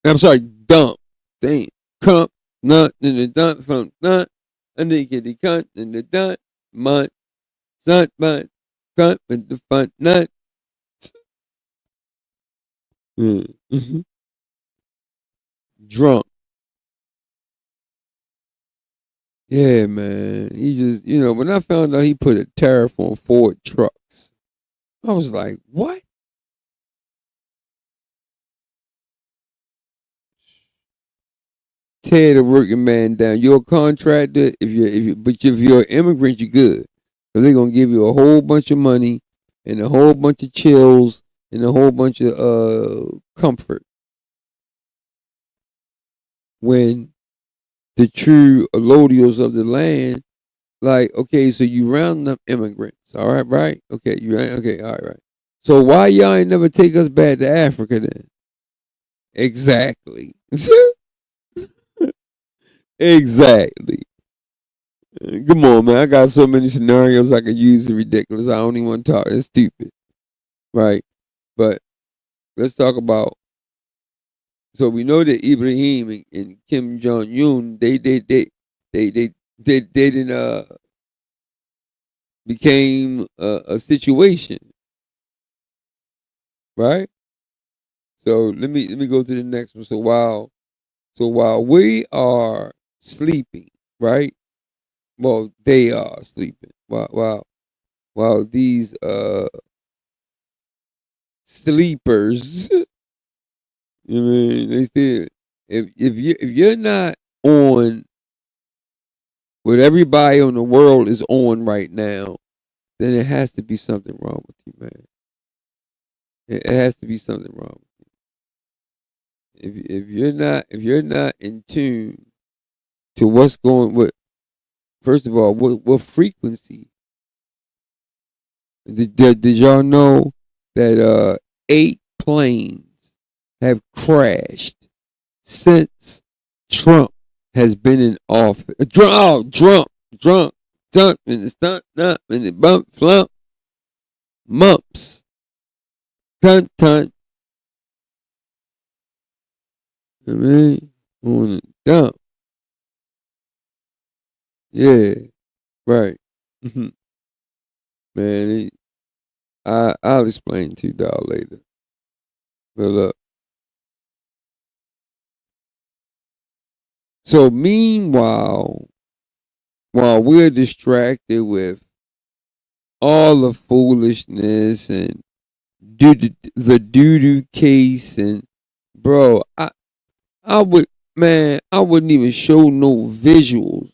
[SPEAKER 1] I'm sorry, Dump. Damn. Trump, nut, and the dump from nut, and the kitty cunt, and the dun, munt, sun, bunt, cunt, with the fun, nut. Drunk. Yeah, man. He just, when I found out he put a tariff on Ford trucks, I was like, what? Tear the working man down. You're a contractor. But if you're an immigrant, you're good, because they're gonna give you a whole bunch of money and a whole bunch of chills and a whole bunch of comfort. When the true allodials of the land, like, okay, so you round up immigrants, all right, right? Okay, okay, all right, right. So why y'all ain't never take us back to Africa then? Exactly. Exactly. Come on, man. I got so many scenarios I could use. It's ridiculous. I don't even want to talk. It's stupid. Right. But let's talk about. So we know that Ibrahim and Kim Jong Un, they didn't became a situation. Right. So let me go to the next one. So while we are sleeping, right? Well, they are sleeping. While these sleepers. You know what I mean? They still, if you're not on what everybody on the world is on right now, then it has to be something wrong with you, man. It has to be something wrong with you. If you're not in tune to what's going with, first of all, what frequency did y'all know that 8 planes have crashed since Trump has been in office? Drunk, and the stunt, up, and the bump, flump, mumps, tunt. I mean, on the dump. Yeah, right. Man, I'll explain to you, dog, later. But look, so meanwhile, while we're distracted with all the foolishness and the doo-doo case, and bro, I would, man, I wouldn't even show no visuals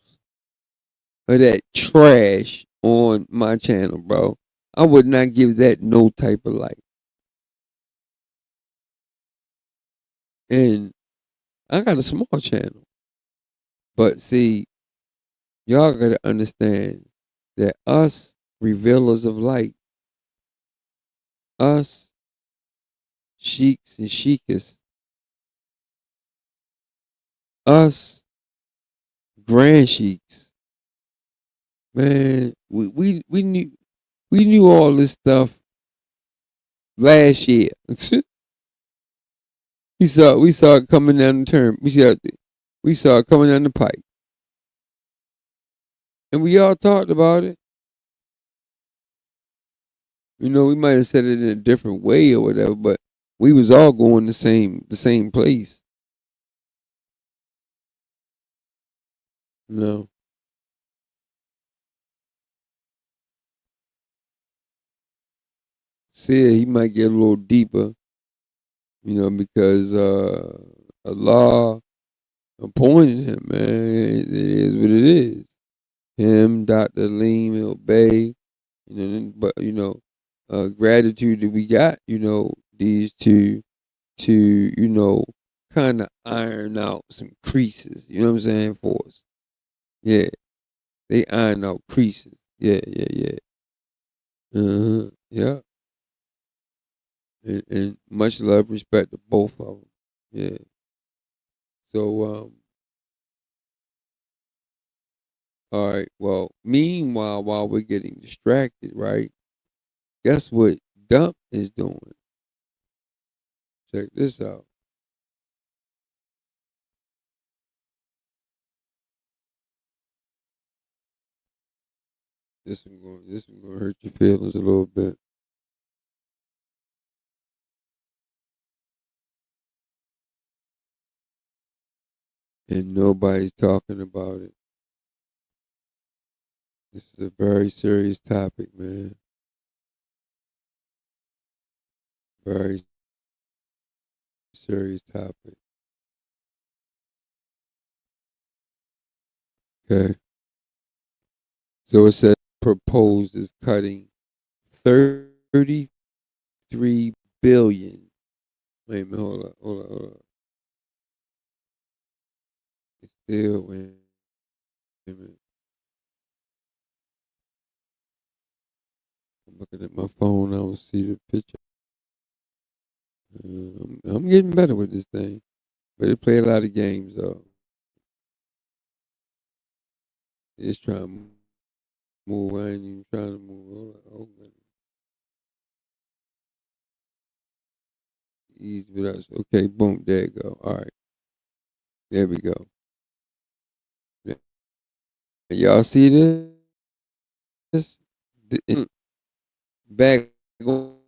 [SPEAKER 1] of that trash on my channel, bro. I would not give that no type of light. And I got a small channel. But see, y'all gotta understand that us revealers of light, us sheiks and sheikas, us grand sheiks, man, we knew all this stuff last year. we saw it coming down the term. We saw it coming down the pipe. And we all talked about it. We might have said it in a different way or whatever, but we was all going the same place. You know. Said he might get a little deeper, because Allah appointed him, man. It is what it is. Him, Dr. Leem, Obey, but gratitude that we got, these two to, kind of iron out some creases, you know what I'm saying, for us. Yeah, they iron out creases. Yeah, yeah, yeah. Yeah. And much love, respect to both of them. Yeah. So, all right. Well, meanwhile, while we're getting distracted, right? Guess what Dump is doing? Check this out. This one gonna hurt your feelings a little bit. And nobody's talking about it. This is a very serious topic, man. Very serious topic. Okay. So it says proposed is cutting 33 billion. Wait a minute, hold up. It's still, wait a minute. I'm looking at my phone. I don't see the picture. I'm getting better with this thing, but it play a lot of games though. It's trying to move. I ain't even trying to move. Hold on. Oh, goodness. Easy with us. Okay, boom. There you go. All right. There we go. Y'all see this? Back on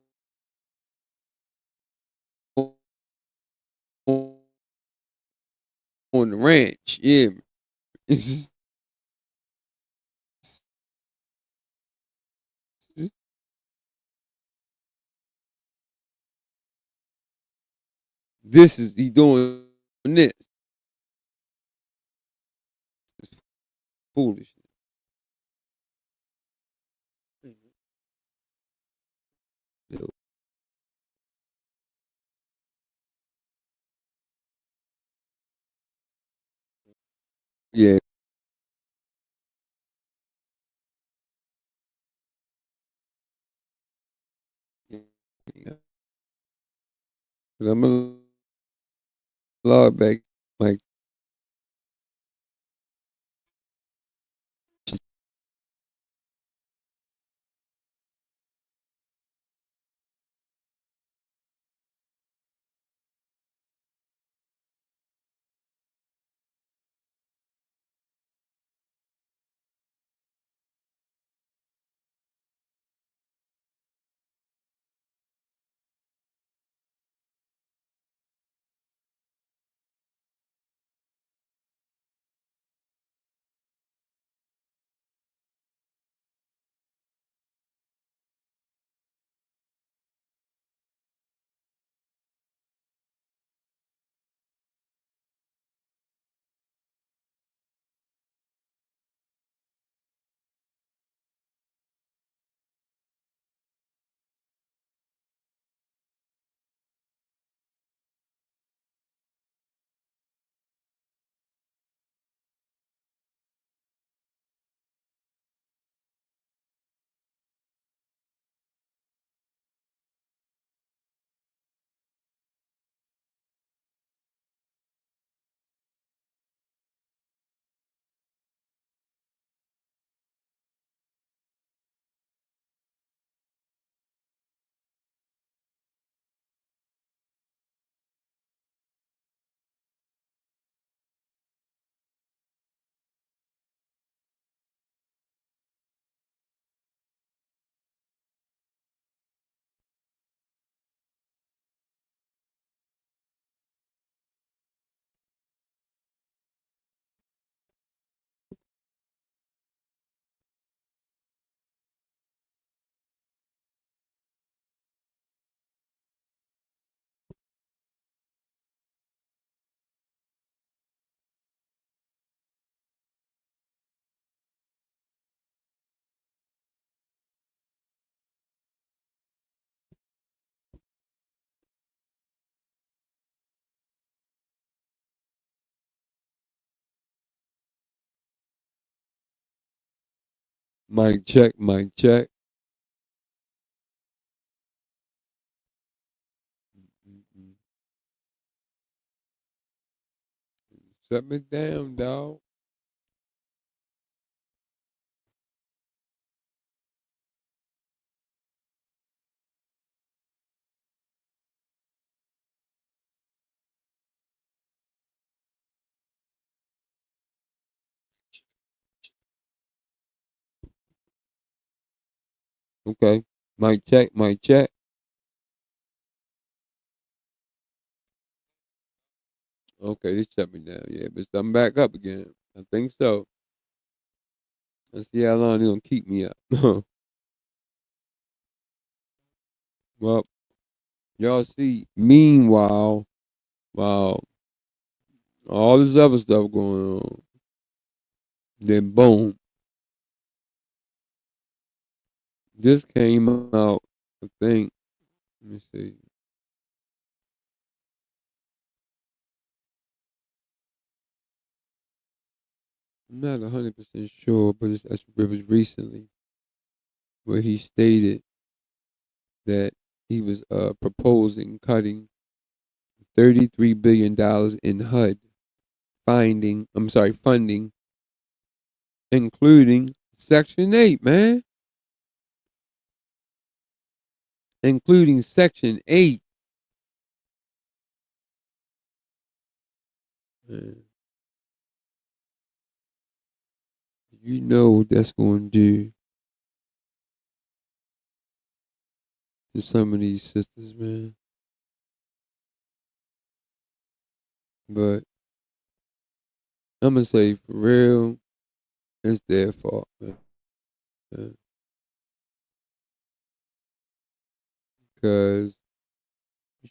[SPEAKER 1] the ranch. Yeah. It's just, this is he doing this. It's foolishness. Yeah. Yeah. But I'm gonna log back like mic check, mic check. Mm-mm. Shut me down, dog. Okay. Mic check, mic check. Okay, this shut me down. Yeah, but I'm back up again. I think so. Let's see how long they gonna keep me up. Well, y'all see, meanwhile, while all this other stuff going on, then boom, this came out, I think, let me see. I'm not 100% sure, but it was recently where he stated that he was proposing cutting $33 billion in HUD funding, including Section 8, man. Including Section 8. Man, you know what that's going to do to some of these sisters, man. But I'm going to say, for real, it's their fault, man. Because you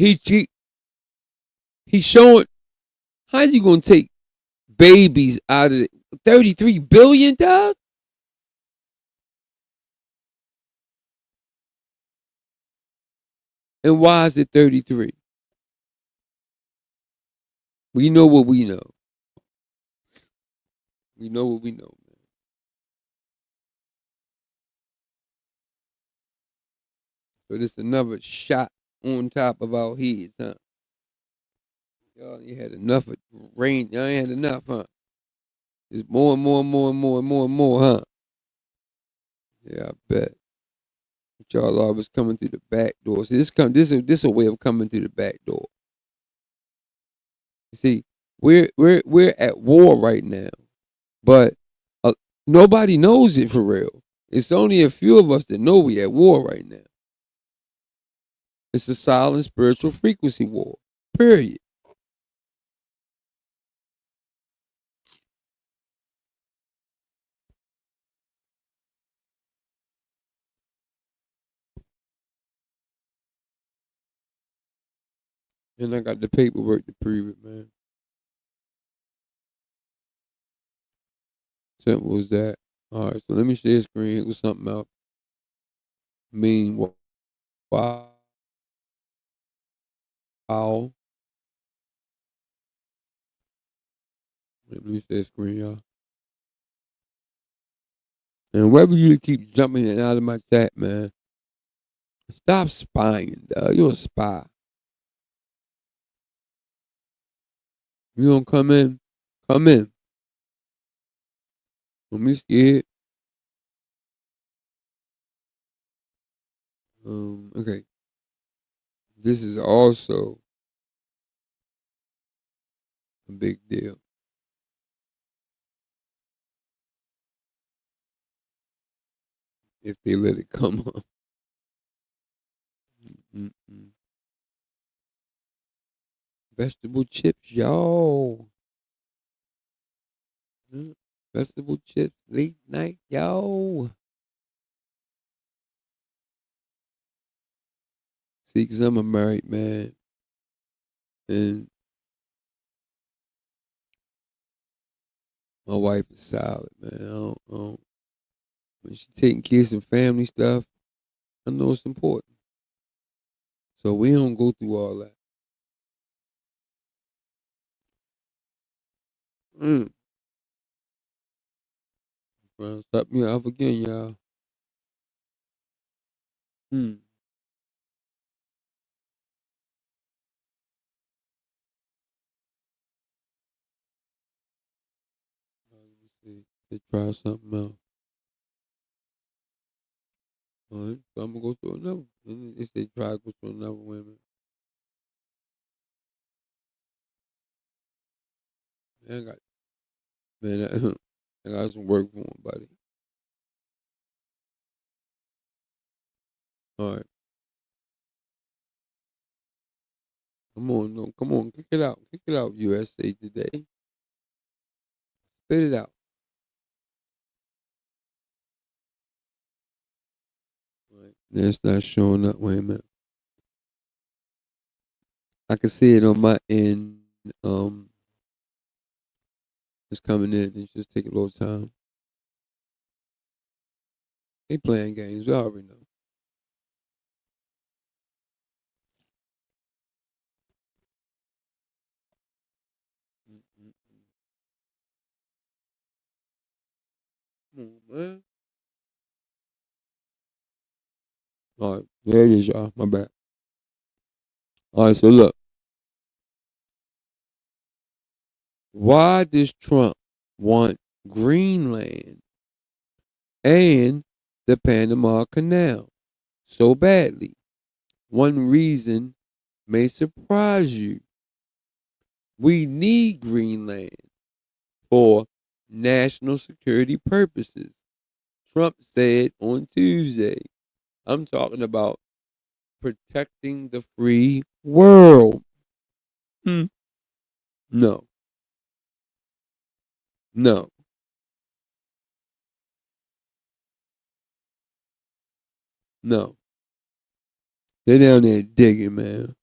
[SPEAKER 1] he he's showing how you gonna take babies out of it? 33 billion, dog? And why is it 33? We know what we know. We know what we know, man. So this another shot on top of our heads, huh? Y'all ain't had enough of rain. Y'all ain't had enough, huh? It's more and more and more and more and more and more, huh? Yeah, I bet. But y'all always coming through the back door. See, this a way of coming through the back door. You see, we're at war right now, but uh, nobody knows it for real. It's only a few of us that know we at war right now. It's a silent spiritual frequency war. Period. And I got the paperwork to prove it, man. Simple as that. All right, so let me share screen. It was something else. Meanwhile, let me share screen, y'all. And wherever you keep jumping in and out of my chat, man, stop spying, dog. You're a spy. You don't come in? Come in. Don't be scared. Okay. This is also a big deal. If they let it come up. Mm-mm. Vegetable chips, y'all. Vegetable chips, late night, yo. See, because I'm a married man. And my wife is solid, man. When she's taking kids and family stuff, I know it's important. So we don't go through all that. Mm. Trying to stop me off again, y'all. Hmm. Let me see. They try something else. All right, so I'm gonna go through another. And they say try to go through another women. Man, man, I got some work for him, buddy. All right, come on, no, come on, kick it out, USA Today, spit it out. All right, that's not showing up. Wait a minute, I can see it on my end. Um, it's coming in. It's just take a little time. They playing games. We already know. Mm-mm. Come on, man. All right, there it is, y'all. My bad. All right, so look, why does Trump want Greenland and the Panama Canal so badly? One reason may surprise you. We need Greenland for national security purposes. Trump said on Tuesday. I'm talking about protecting the free world. Hmm. No, no, no. They're down there digging, man.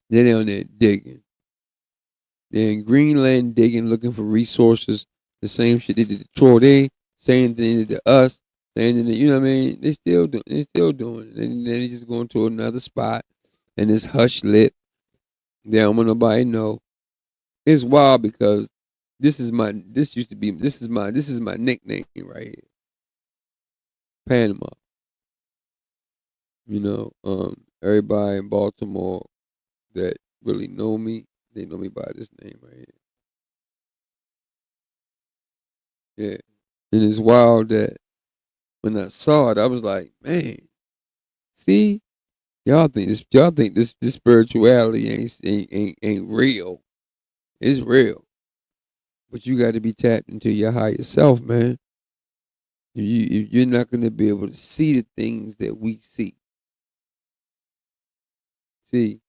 [SPEAKER 1] They're down there digging. They're in Greenland digging, looking for resources. The same shit they did to Traore, same thing they did to us. Same thing, you know what I mean? They still do. They still doing it. And then they just going to another spot, and it's hush lip. They don't want nobody to know. It's wild because this is my. This used to be. This is my. This is my nickname right here. Panama. Everybody in Baltimore that really know me, they know me by this name right here. Yeah. And it's wild that when I saw it, I was like, man, see, y'all think this spirituality ain't real. It's real. But you gotta be tapped into your higher self, man. You're not gonna be able to see the things that we see. See,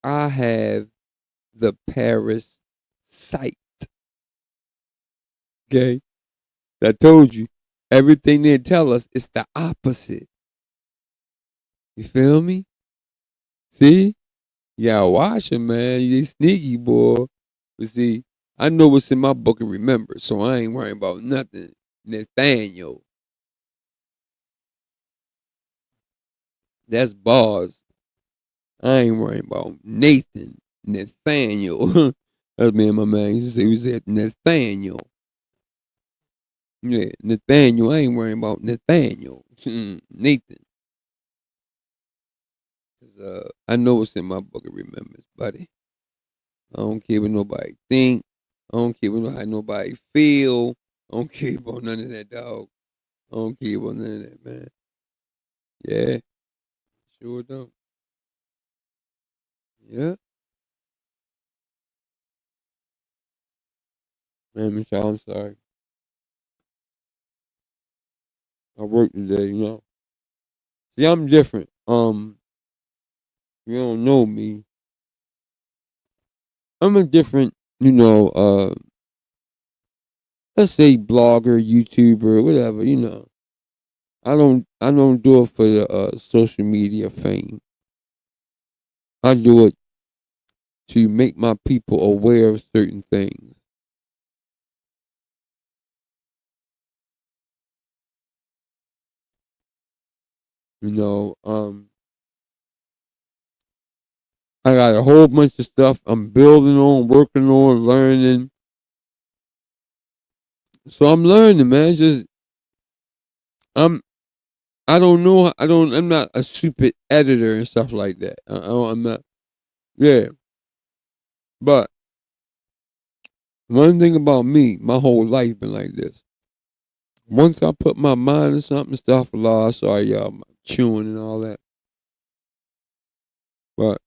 [SPEAKER 1] I have the Paris sight. Okay. I told you, everything they tell us is the opposite. You feel me? See? You gotta watch them, man. They sneaky, boy. But see, I know what's in my book and remember, so I ain't worrying about nothing. Nathaniel. That's bars. I ain't worrying about Nathan. Nathaniel. That's me and my man. We said Nathaniel. Yeah, Nathaniel. I ain't worrying about Nathaniel. Nathan. I know what's in my book of remembrance, buddy. I don't care what nobody think. I don't care how nobody feel. I don't care about none of that, dog. I don't care about none of that, man. Yeah, sure don't. Yeah, man, Michelle, I'm sorry. I work today, you know. See, I'm different. You don't know me. I'm a different, let's say blogger, YouTuber, whatever, I don't do it for the social media fame. I do it to make my people aware of certain things. You know, I got a whole bunch of stuff I'm building on, working on, learning. So I'm learning, man. I'm I don't know. I'm not a stupid editor and stuff like that. I'm not. Yeah, but one thing about me, my whole life been like this. Once I put my mind to something, stuff Allah, sorry y'all, I'm chewing and all that. But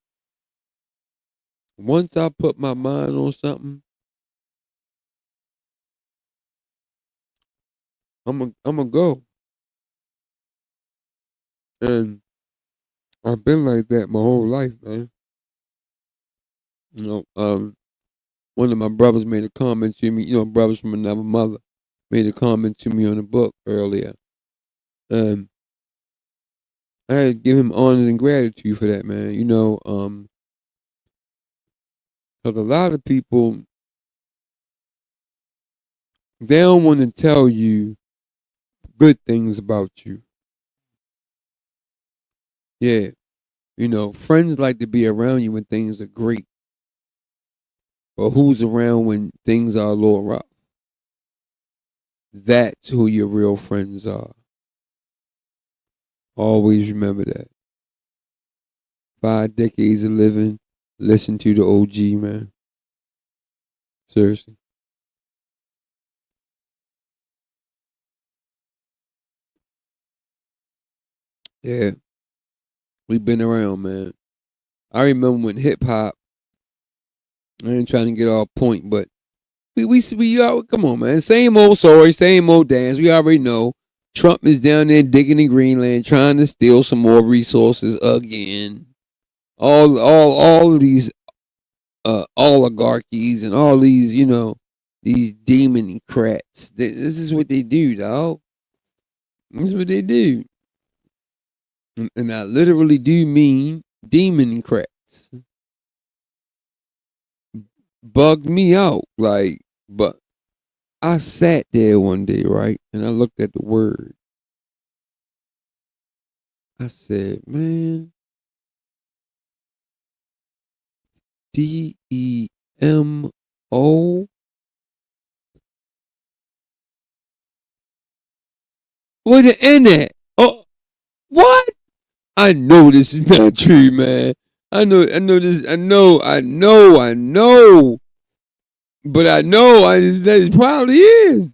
[SPEAKER 1] once I put my mind on something, I'm a go. And I've been like that my whole life, man. You know, one of my brothers made a comment to me. Brothers from another mother made a comment to me on the book earlier. Um, I had to give him honors and gratitude for that, man. Because a lot of people they don't want to tell you good things about you. Yeah, friends like to be around you when things are great, but who's around when things are a little rough? That's who your real friends are. Always remember that. 5 decades of living, listen to the OG, man. Seriously. Yeah, we've been around, man. I remember when hip hop, I ain't trying to get off point, but come on, man. Same old story, same old dance. We already know Trump is down there digging in Greenland, trying to steal some more resources again. All of these oligarchies and all these, these democrats. This is what they do, dog. This is what they do. And I literally do mean demon cracks. Bugged me out. Like, but I sat there one day, right? And I looked at the word. I said, man, DEMO. Where the N at? Oh, what? I know this is not true, man. I know this. I know. But I know that it probably is.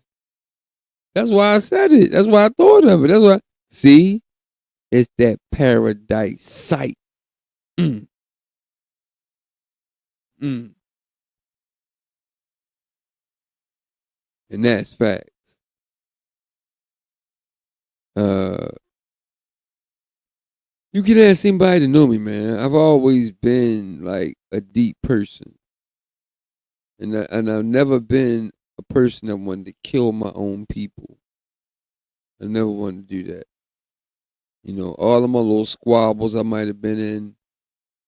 [SPEAKER 1] That's why I said it. That's why I thought of it. That's why. See, it's that paradise sight. Mm, mm. And that's facts. Uh, you can ask anybody to know me, man. I've always been like a deep person, and I've never been a person that wanted to kill my own people. I never wanted to do that. You know, all of my little squabbles I might have been in,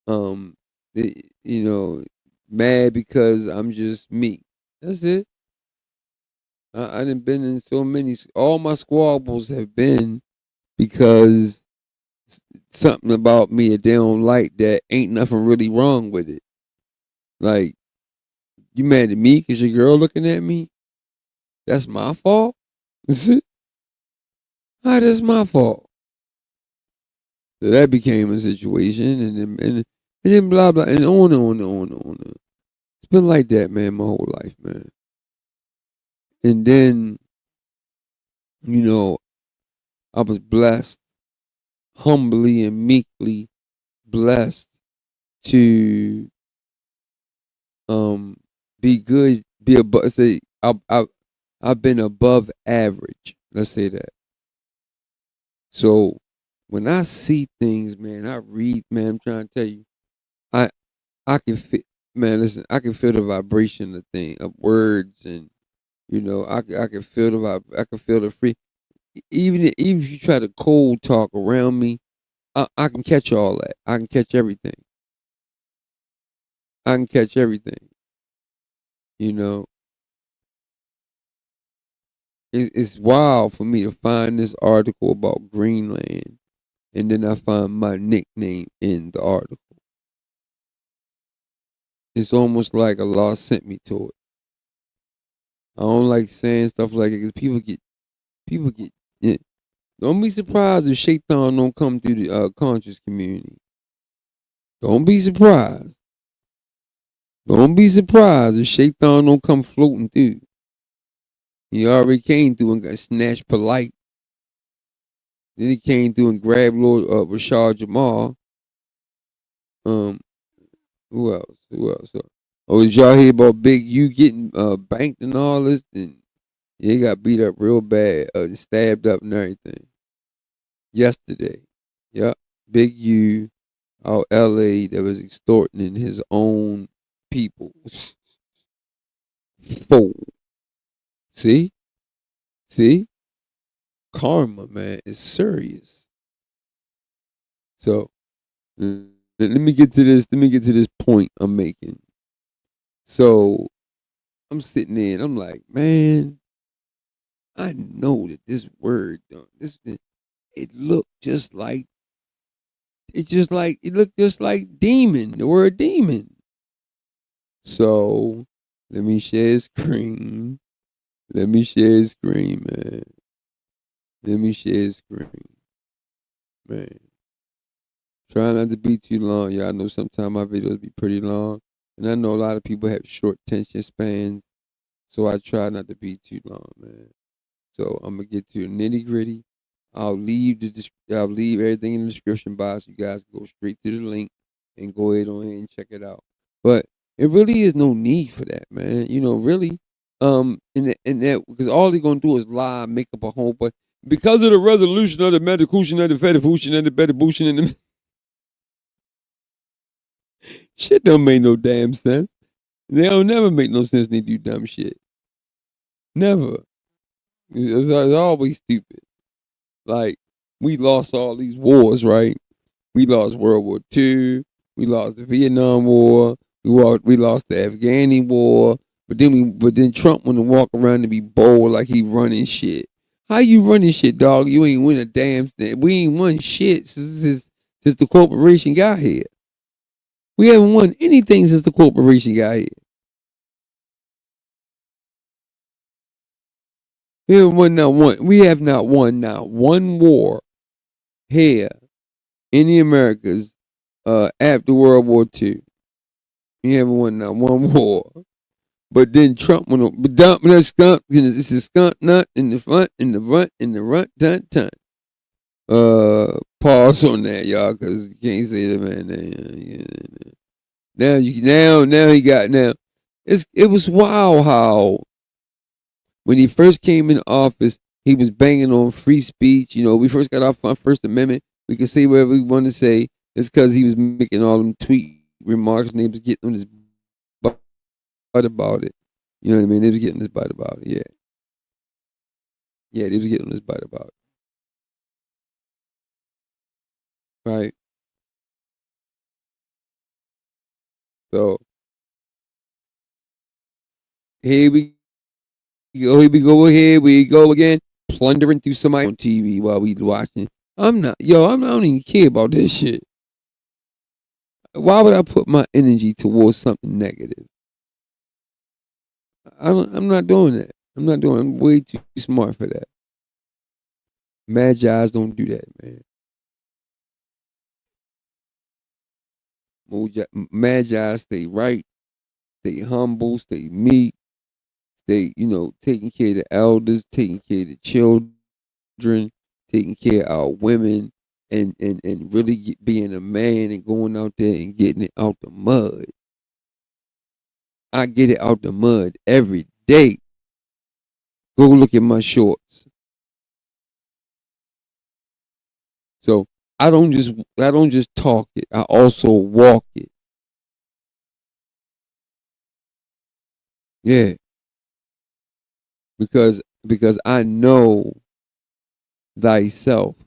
[SPEAKER 1] um, you know, mad because I'm just me. That's it. I done been in so many. All my squabbles have been because something about me that they don't like that ain't nothing really wrong with it. Like, you mad at me because your girl looking at me? That's my fault? How that's my fault? So that became a situation, and then blah blah, and on and on and on and on. It's been like that, man, my whole life, man. And then, you know, I was blessed, humbly and meekly blessed to be good, be above. Say I've been above average. Let's say that. So when I see things, man, I read, man. I'm trying to tell you, I I can feel, man. Listen, I can feel the vibration of thing of words, and I can feel the vibe. I can feel the free. Even if you try to cold talk around me, I can catch all that. I can catch everything. I can catch everything. You know, it's wild for me to find this article about Greenland, and then I find my nickname in the article. It's almost like Allah sent me to it. I don't like saying stuff like it because people get. Yeah. Don't be surprised if Shaitan don't come through the conscious community. Don't be surprised. Don't be surprised if Shaitan don't come floating through. He already came through and got snatched polite. Then he came through and grabbed Lord Rashad Jamal. Um, who else? Who else? Oh, did y'all hear about Big U getting banked and all this? And he got beat up real bad, stabbed up and everything. Yesterday. Yep. Big U out LA that was extorting his own people. Fool. See? See? Karma, man, is serious. So let me get to this. Let me get to this point I'm making. So I'm sitting there and I'm like, man, I know that this word, it looked just like it looked just like demon. The word demon. So let me share screen. Let me share screen, man. Let me share screen, man. Try not to be too long. Y'all know sometimes my videos be pretty long. And I know a lot of people have short attention spans. So I try not to be too long, man. So I'm gonna get to the nitty gritty. I'll leave I'll leave everything in the description box. You guys go straight to the link and go ahead on here and check it out. But it really is no need for that, man. You know, really. In that because all they're gonna do is lie, make up a whole but because of the resolution of the medication and the fedifusion and the betabution and the shit don't make no damn sense. They don't never make no sense when they do dumb shit. Never. It's always stupid. Like, we lost all these wars, right? We lost World War II. We lost the Vietnam War. We lost the Afghani War. But then Trump want to walk around and be bold like he running shit. How you running shit, dog? You ain't win a damn thing. We ain't won shit since the corporation got here. We haven't won anything since the corporation got here. We haven't won not one. We have not won not one war here in the Americas after World War II. We haven't won not one war. But then Trump went on, but dump that skunk, it's a skunk nut in the front, in the front, in the front, ton. Pause on that, y'all, because you can't say the man name. Now he got now. It was wild how when he first came in office, he was banging on free speech. We first got our First Amendment. We could say whatever we want to say. It's because he was making all them tweet remarks and he was getting on his butt about it. You know what I mean? They was getting his butt about it. Yeah. Yeah, they was getting his butt about it. Right. So here we go. Here we go again. Plundering through somebody on TV while we watching. I don't even care about this shit. Why would I put my energy towards something negative? I'm not doing that. I'm way too smart for that. Magi's don't do that, man. Magi stay right, stay humble, stay meek, stay, taking care of the elders, taking care of the children, taking care of our women, and really being a man and going out there and getting it out the mud. I get it out the mud every day. Go look at my shorts. So I don't just talk it. I also walk it. Yeah. Because I know thyself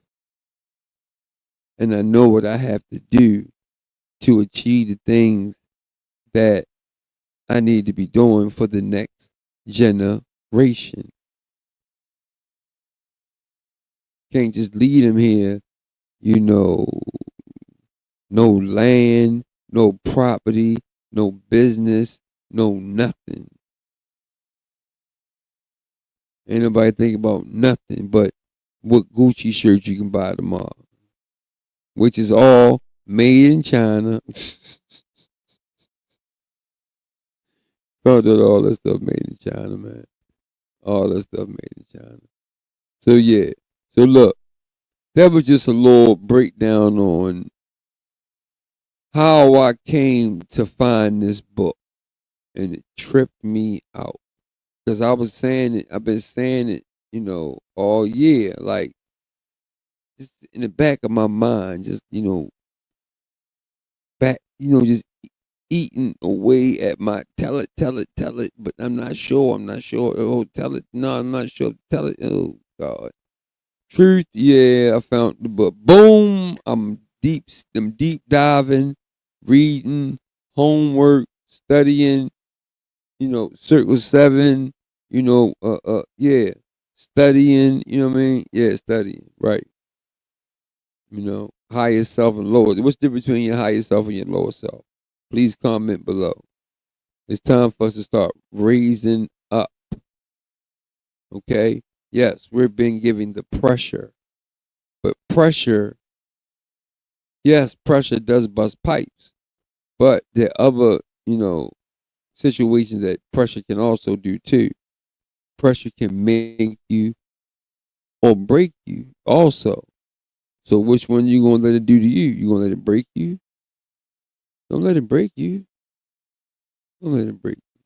[SPEAKER 1] and I know what I have to do to achieve the things that I need to be doing for the next generation. Can't just lead them here, no land, no property, no business, no nothing. Ain't nobody think about nothing but what Gucci shirt you can buy tomorrow, which is all made in China. Found out all that stuff made in China, man. All that stuff made in China. So yeah. So look, that was just a little breakdown on how I came to find this book, and it tripped me out because I've been saying it, all year, like just in the back of my mind, just back, just eating away at my tell it, but I'm not sure. Oh, tell it, no, I'm not sure. Tell it, oh God. Truth, yeah, I found the book. Boom, I'm deep diving, reading, homework, studying, Circle 7, yeah, studying, you know what I mean? Yeah, studying, right. Higher self and lower. What's the difference between your higher self and your lower self? Please comment below. It's time for us to start raising up. Okay? Yes, we're being given the pressure. But pressure, yes, pressure does bust pipes. But there are other, situations that pressure can also do too. Pressure can make you or break you also. So which one you gonna let it do to you? You gonna let it break you? Don't let it break you. Don't let it break you.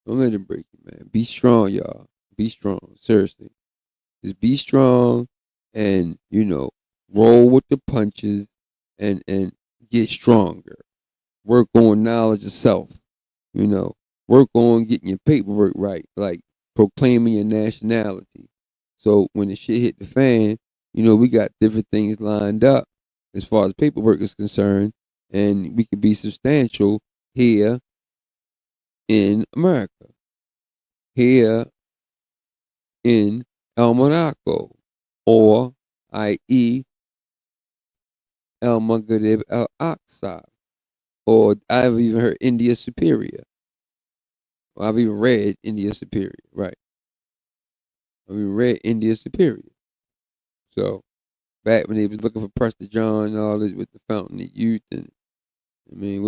[SPEAKER 1] Don't let it break you, man. Be strong, y'all. Be strong. Seriously. Just be strong and, roll with the punches and get stronger. Work on knowledge of self. Work on getting your paperwork right, like proclaiming your nationality. So when the shit hit the fan, we got different things lined up as far as paperwork is concerned, and we could be substantial here in America, here in El Monaco, or i.e. El Maghreb Al Aqsa, or I've even heard India Superior. Well, I've even read India Superior, right? I've even read India Superior. So back when they was looking for Prester John and all this with the Fountain of Youth, and I mean,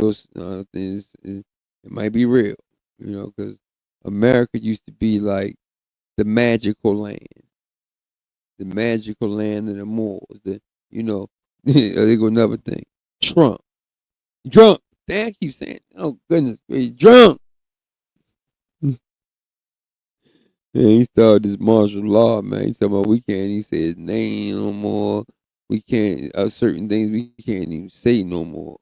[SPEAKER 1] things it might be real, because America used to be like the magical land of the Moors. They go another thing. Trump. Drunk. Damn, I keep saying, oh goodness, drunk. Yeah, he started this martial law, man. He talking about we can't even say his name no more. We can't certain things we can't even say no more.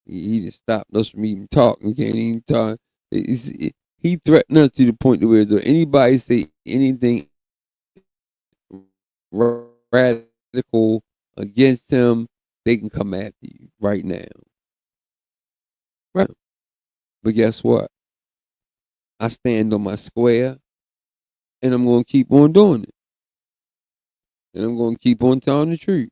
[SPEAKER 1] He just stopped us from even talking. We can't even talk. He threatened us to the point where so anybody say anything radical against him, they can come after you right now. Right. But guess what? I stand on my square, and I'm going to keep on doing it. And I'm going to keep on telling the truth.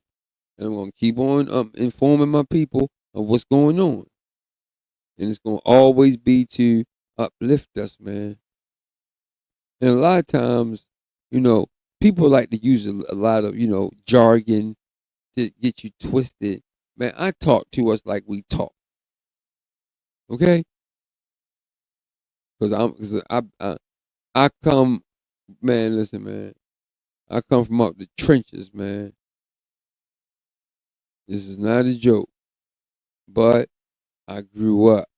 [SPEAKER 1] And I'm going to keep on informing my people of what's going on. And it's going to always be to uplift us, man. And a lot of times, people like to use a lot of, jargon to get you twisted. Man, I talk to us like we talk. Okay? Because I come, man, listen, man. I come from out the trenches, man. This is not a joke. But I grew up.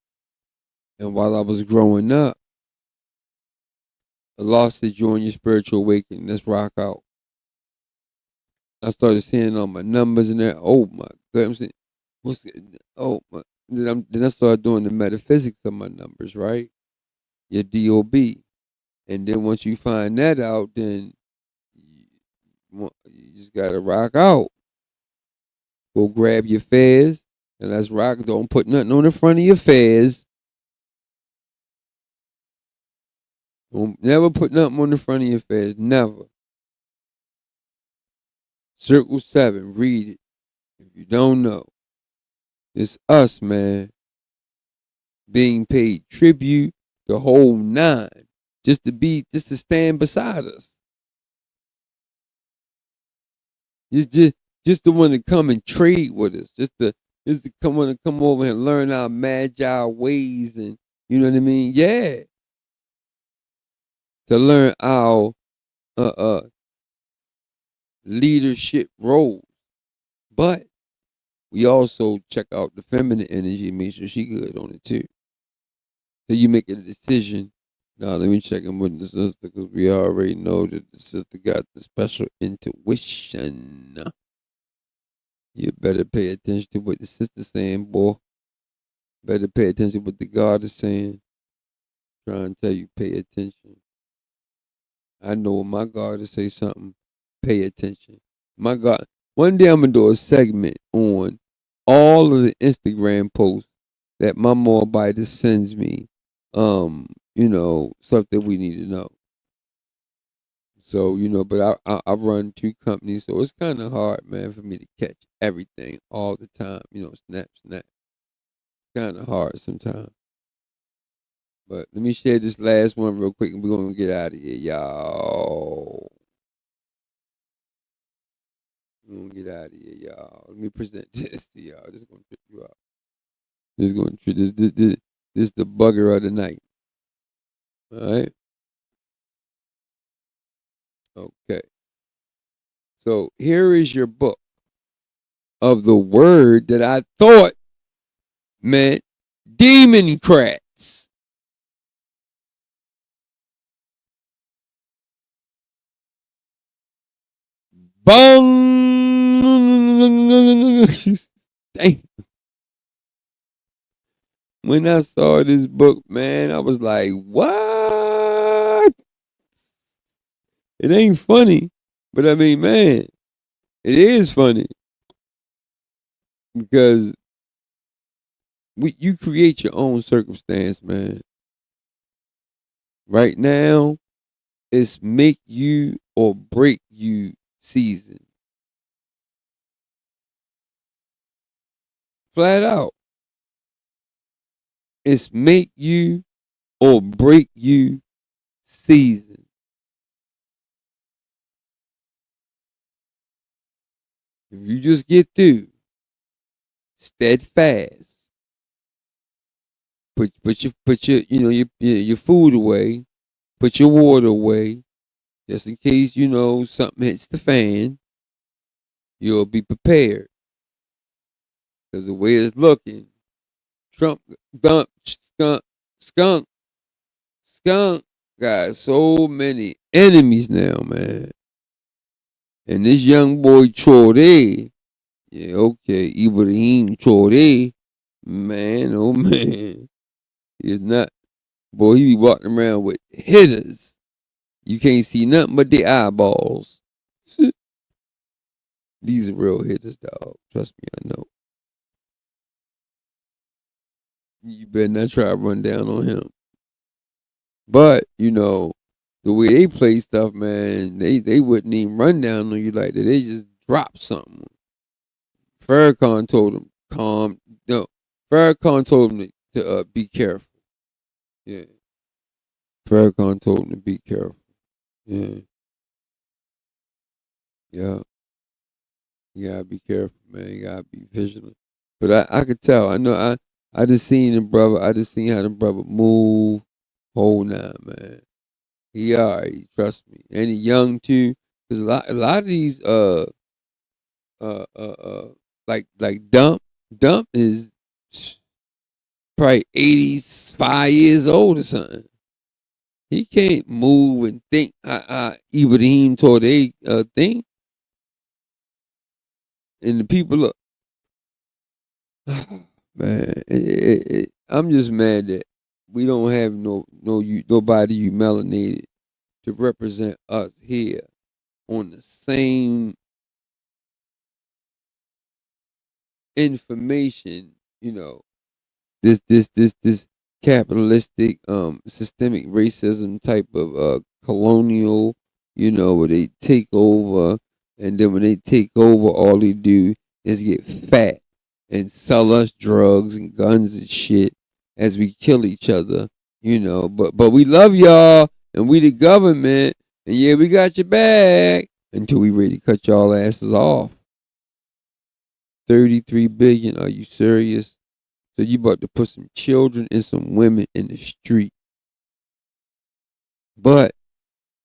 [SPEAKER 1] And while I was growing up, I lost it during your spiritual awakening. Let's rock out. I started seeing all my numbers in there. Oh my God. I'm saying, oh my. Then I started doing the metaphysics of my numbers, right? Your DOB. And then once you find that out, then you just gotta rock out. Go grab your fez and let's rock. Don't put nothing on the front of your fez. Don't never put nothing on the front of your fez. Never. Circle 7. Read it. If you don't know, it's us, man, being paid tribute, the whole 9, just to stand beside us. Just the one to come and trade with us. Just to come over and learn our magi ways, and you know what I mean? Yeah. To learn our leadership roles. But we also check out the feminine energy and make sure she good on it too. So you make a decision. Now let me check in with the sister because we already know that the sister got the special intuition. You better pay attention to what the sister's saying, boy. Better pay attention to what the God is saying. Trying to tell you, pay attention. I know when my God to say something, pay attention. My God, one day I'm gonna do a segment on all of the Instagram posts that my Moabite sends me. Stuff that we need to know. So, but I run 2 companies, so it's kind of hard, man, for me to catch everything all the time. Snap. Kind of hard sometimes. But let me share this last one real quick, and we're gonna get out of here, y'all. We're gonna get out of here, y'all. Let me present this to y'all. This is gonna trip you out. This is gonna trip this is the bugger of the night. All right. Okay. So here is your book of the word that I thought meant Democrats. Bong. Damn. When I saw this book, man, I was like, what? It ain't funny, but I mean, man, it is funny. because you create your own circumstance, man. Right now, it's make you or break you season. Flat out. It's make you or break you season. If you just get through steadfast, put your your food away, put your water away, just in case something hits the fan. You'll be prepared because the way it's looking, Trump dump skunk got so many enemies now, man. And this young boy Traore, yeah, okay, Ibrahim Traore, man, oh man, he is not. Boy, he be walking around with hitters. You can't see nothing but the eyeballs. These are real hitters, dog. Trust me, I know. You better not try to run down on him. But, the way they play stuff, man, they wouldn't even run down on you like that. They just drop something. Farrakhan told him, calm. No, Farrakhan told him to be careful. Yeah. Farrakhan told him to be careful. Yeah. Yeah. You gotta be careful, man. You gotta be vigilant. But I could tell. I know I just seen the brother. I just seen how the brother move. Whole nine, man. He alright, trust me. And he young too. Cause a lot of these like Dump is probably 85 years old or something. He can't move and think. Ibrahim told they thing, and the people look. Man, I'm just mad that we don't have nobody melanated to represent us here on the same information. This capitalistic systemic racism type of colonial, where they take over, and then when they take over, all they do is get fat and sell us drugs and guns and shit as we kill each other, but we love y'all and we the government, and yeah, we got your back until we ready to cut y'all asses off. 33 billion, are you serious? So you about to put some children and some women in the street. But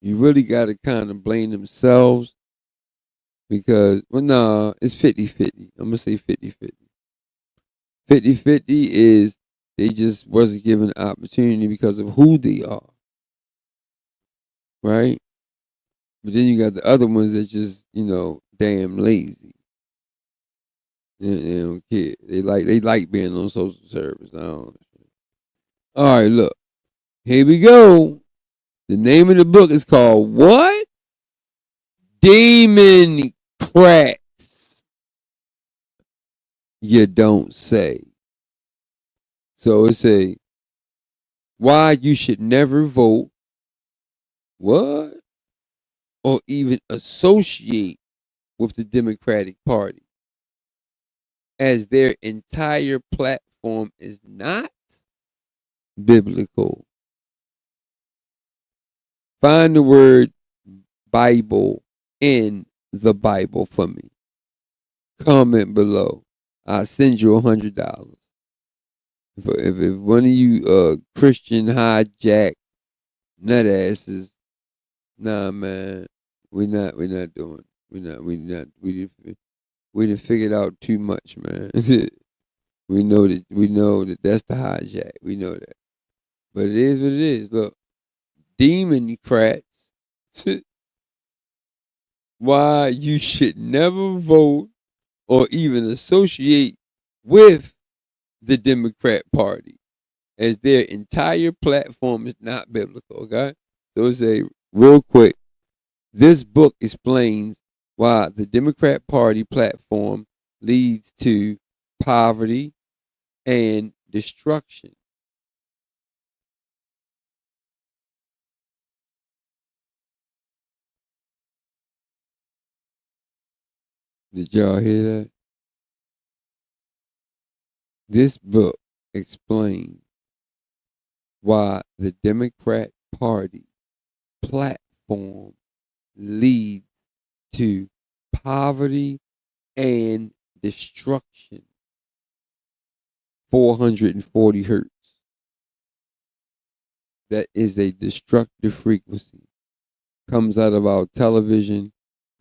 [SPEAKER 1] you really got to kind of blame themselves because, well, nah, it's 50-50. I'm going to say 50-50. 50-50 is they just wasn't given an opportunity because of who they are. Right? But then you got the other ones that just, damn lazy. They don't care. They like being on social service. I don't know. All right, look. Here we go. The name of the book is called what? Democrats. You don't say. So it's a why you should never vote. What? Or even associate with the Democratic Party, as their entire platform is not biblical. Find the word Bible in the Bible for me. Comment below. I'll send you $100. If one of you Christian hijack nut asses, nah, man, we not doing. We done figured out too much, man. we know that that's the hijack. We know that, but it is what it is. Look, Democrats. Why you should never vote or even associate with the Democrat Party, as their entire platform is not biblical. Okay, so it's a real quick. This book explains why the Democrat Party platform leads to poverty, and destruction. Did y'all hear that? This book explains why the Democrat Party platform leads to poverty and destruction. 440 hertz. That is a destructive frequency. Comes out of our television,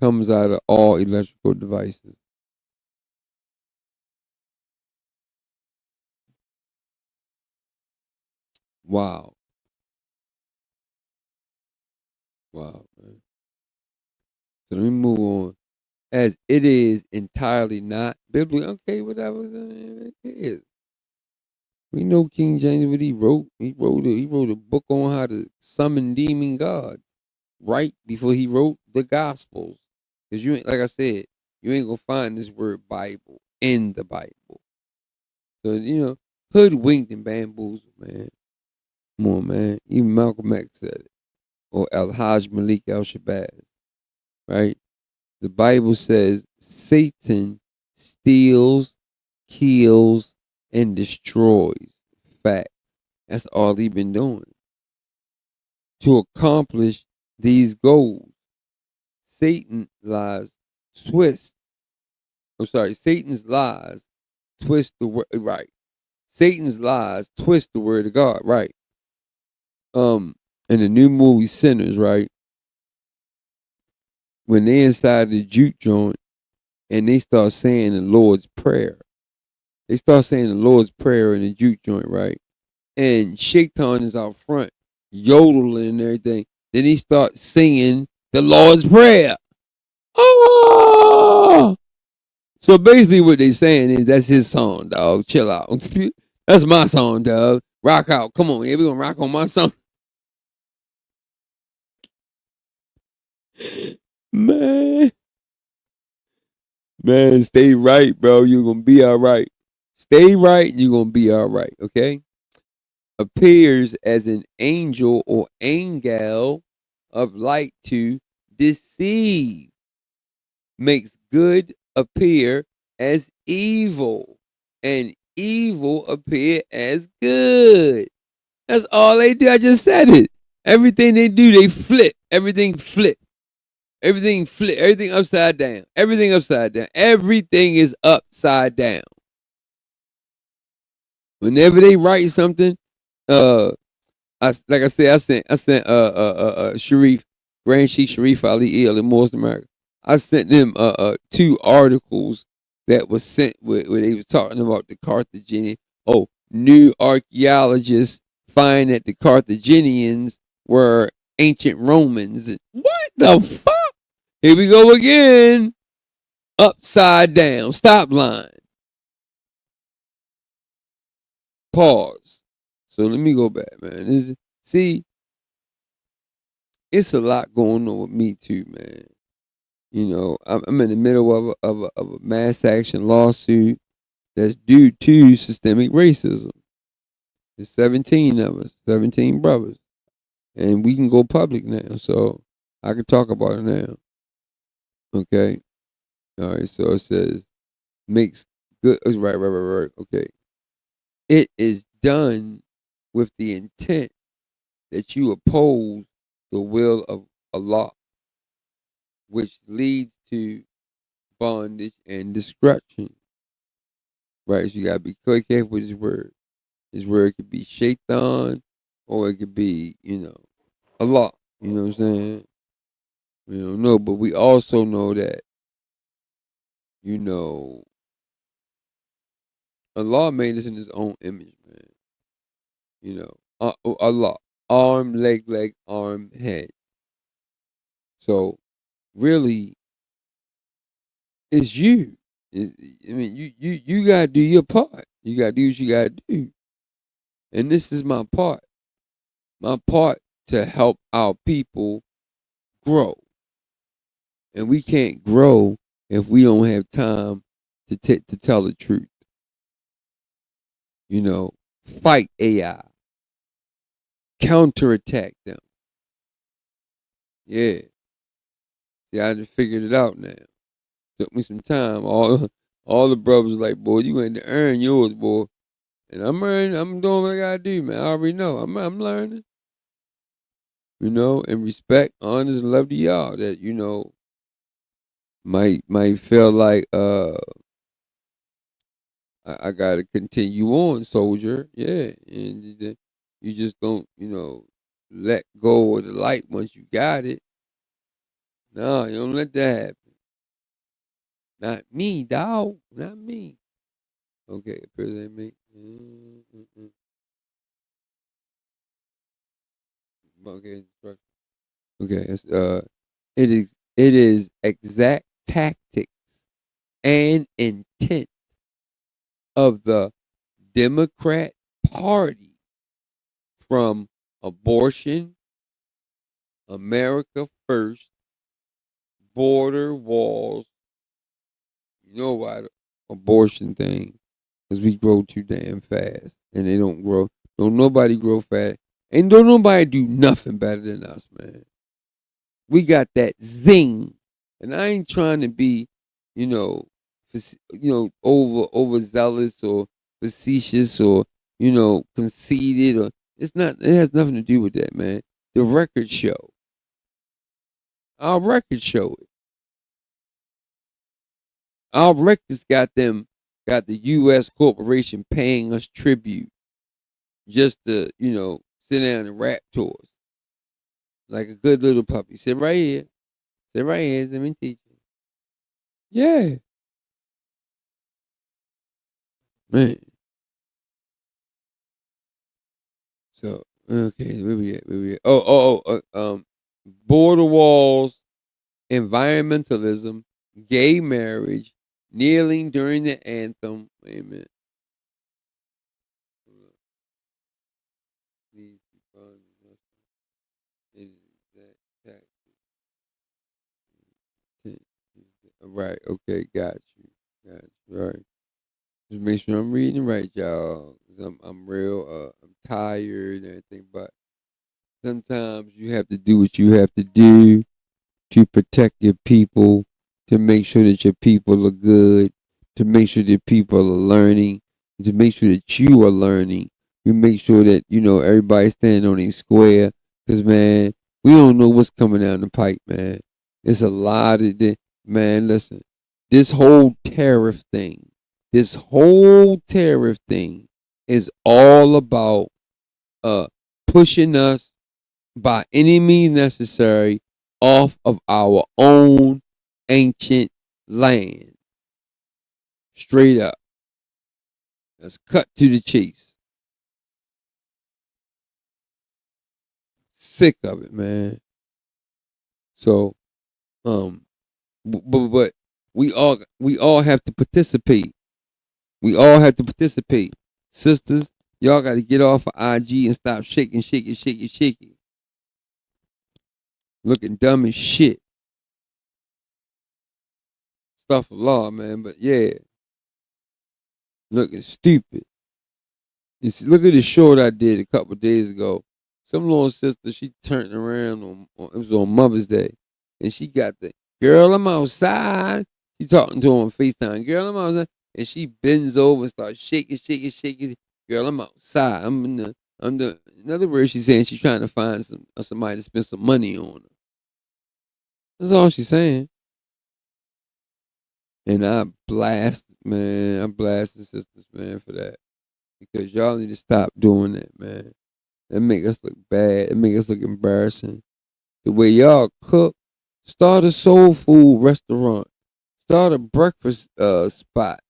[SPEAKER 1] comes out of all electrical devices. Wow. Wow, man. So let me move on. As it is entirely not biblically, okay, whatever it is. We know King James what he wrote. He wrote a book on how to summon demon gods right before he wrote the Gospels. Because you ain't, like I said, you ain't gonna find this word Bible in the Bible. So hoodwinked and bamboozled, man. Come on, man. Even Malcolm X said it, or Al Hajj Malik Al Shabazz, right? The Bible says Satan steals, kills, and destroys. Fact. That's all he been doing. To accomplish these goals, Satan's lies twist. Satan's lies twist the word right. Satan's lies twist the word of God, right? In the new movie Sinners, right? When they inside the juke joint and they start saying the Lord's Prayer. They start saying the Lord's Prayer in the juke joint, right? And Shaitan is out front, yodeling and everything. Then he starts singing the Lord's Prayer. Oh! So basically what they saying is that's his song, dog. Chill out. That's my song, dog. Rock out. Come on, yeah, we gonna rock on my song. Man. Man, stay right, bro. You're gonna be all right. Stay right, you're gonna be all right, okay? Appears as an angel or angel of light to deceive. Makes good appear as evil, and evil appear as good. That's all they do. I just said it. Everything they do, they flip. Everything flip. Everything flip. Everything upside down. Everything upside down. Everything is upside down. Whenever they write something, like I said, I sent Sharif, Grand Sheikh Sharif Ali El in North America. I sent them 2 articles that was sent where they were talking about the Carthaginian. Oh, new archaeologists find that the Carthaginians were ancient Romans. What the fuck? Here we go again. Upside down. Stop line. Pause. So let me go back, man. See, it's a lot going on with me too, man. I'm in the middle of a mass action lawsuit that's due to systemic racism. There's 17 of us, 17 brothers, and we can go public now, so I can talk about it now. Okay, all right. So it says makes good. Right. Okay, it is done with the intent that you oppose the will of Allah, which leads to bondage and destruction. Right? So you gotta be quite careful with his word. His word could be shaitan or it could be, Allah. You know what I'm saying? We don't know, but we also know that, Allah made us in his own image, man. Allah. Arm, leg, arm, head. So really it's you. You gotta do your part. You gotta do what you gotta do. And this is my part. My part to help our people grow. And we can't grow if we don't have time to tell the truth. You know, fight AI, counterattack them. Yeah. See, I just figured it out now. Took me some time. All the brothers was like, boy, you going to earn yours, boy. And I'm earning. I'm doing what I gotta do, man. I already know. I'm learning. You know, and respect, honest, and love to y'all that might feel like I gotta continue on, soldier. Yeah, and you just don't let go of the light once you got it. No, you don't let that happen. Not me, dog. Not me. Okay, President me. Okay, okay. It is exact tactics and intent of the Democrat Party from abortion, America first, border walls. You know why the abortion thing? Because we grow too damn fast, and they don't grow. Don't nobody grow fast, and don't nobody do nothing better than us, man. We got that zing, and I ain't trying to be, you know, overzealous or facetious or conceited or it's not. It has nothing to do with that, man. The record show, our records show it. Our records got the U.S. corporation paying us tribute just to sit down and rap to us like a good little puppy. Sit right here, sit right here. Let me teach you. Yeah, man. So okay, where we at? Where we at? Border walls, environmentalism, gay marriage, kneeling during the anthem. Wait a minute. Hold up. Please be found in it is that tax. Right. Okay. Got you. Got you. Right. Just make sure I'm reading right, y'all. 'Cause I'm real. I'm tired and everything, but sometimes you have to do what you have to do to protect your people, to make sure that your people are good, to make sure that people are learning, to make sure that you are learning. We make sure that everybody's standing on a square. Cause man, we don't know what's coming down the pipe, man. It's a lot of man. Listen, this whole tariff thing, is all about pushing us by any means necessary off of our own ancient land. Straight up. Let's cut to the chase. Sick of it, man. So, but we all have to participate. We all have to participate. Sisters, y'all got to get off of IG and stop shaking. Looking dumb as shit. Stuff of law, man. But yeah, looking stupid. Look at the short I did a couple of days ago. Some little sister, she turned around it was on Mother's Day, and she got the girl, I'm outside. She talking to her on FaceTime. Girl, I'm outside, and she bends over and starts shaking. Girl, I'm outside. In other words, she's saying she's trying to find somebody to spend some money on her. That's all she's saying. And I blast, man. I blast the sisters, man, for that. Because y'all need to stop doing that, man. That make us look bad. It make us look embarrassing. The way y'all cook, start a soul food restaurant. Start a breakfast spot.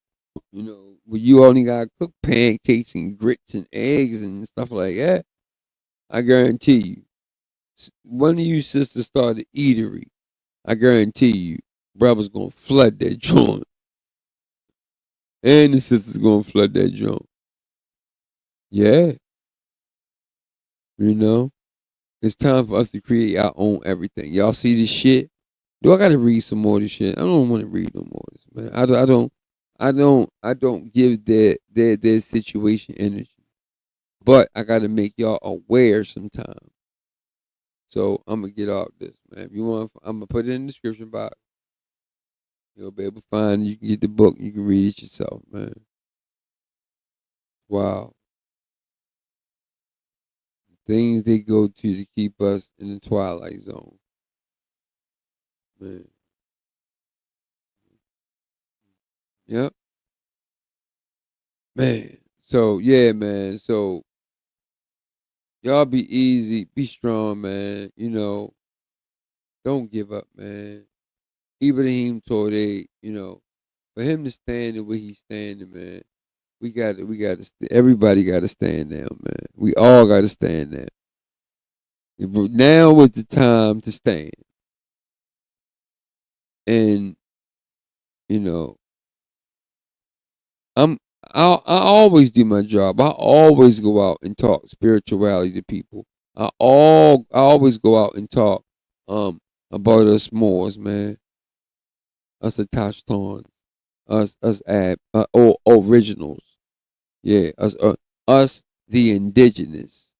[SPEAKER 1] Where you only gotta cook pancakes and grits and eggs and stuff like that. I guarantee you. One of you sisters start an eatery. I guarantee you, brother's gonna flood that joint. And the sister's gonna flood that joint. Yeah. It's time for us to create our own everything. Y'all see this shit? Do I gotta read some more of this shit? I don't want to read no more of this, man. I don't give their situation energy. But I gotta make y'all aware sometime. So I'm gonna get off this, man. If you want, I'm gonna put it in the description box. You'll be able to find it. You can get the book. You can read it yourself, man. Wow. Things they go to keep us in the twilight zone. Man. Yep. Man. So yeah, man. So y'all be easy, be strong, man. Don't give up, man. Ibrahim Traore, for him to stand the way he's standing, man, everybody got to stand down, man. We all got to stand down. Now was the time to stand. And, you know, I always do my job. I always go out and talk spirituality to people. I always go out and talk about us Moors, man. Us Atashtons, us originals. Yeah, us the indigenous.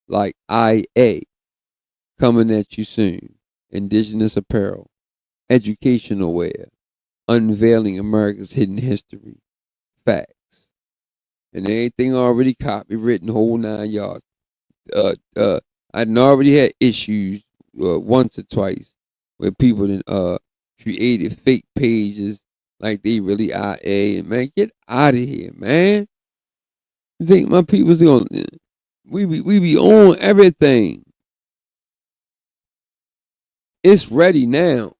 [SPEAKER 1] Like IA coming at you soon. Indigenous apparel, educational wear, unveiling America's hidden history, facts, and everything already copywritten, whole 9 yards. I already had issues once or twice where people created fake pages like they really IA, and man, get out of here, man. You think my people's gonna we be on everything. It's ready now.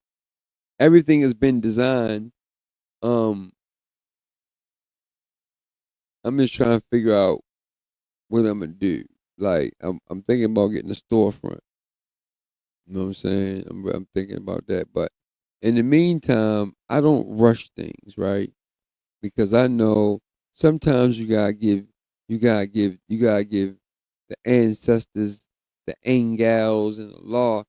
[SPEAKER 1] Everything has been designed. Um, I'm just trying to figure out what I'm gonna do. Like I'm thinking about getting a storefront. You know what I'm saying? I'm thinking about that. But in the meantime, I don't rush things, right? Because I know sometimes you gotta give the ancestors, the angels and the law.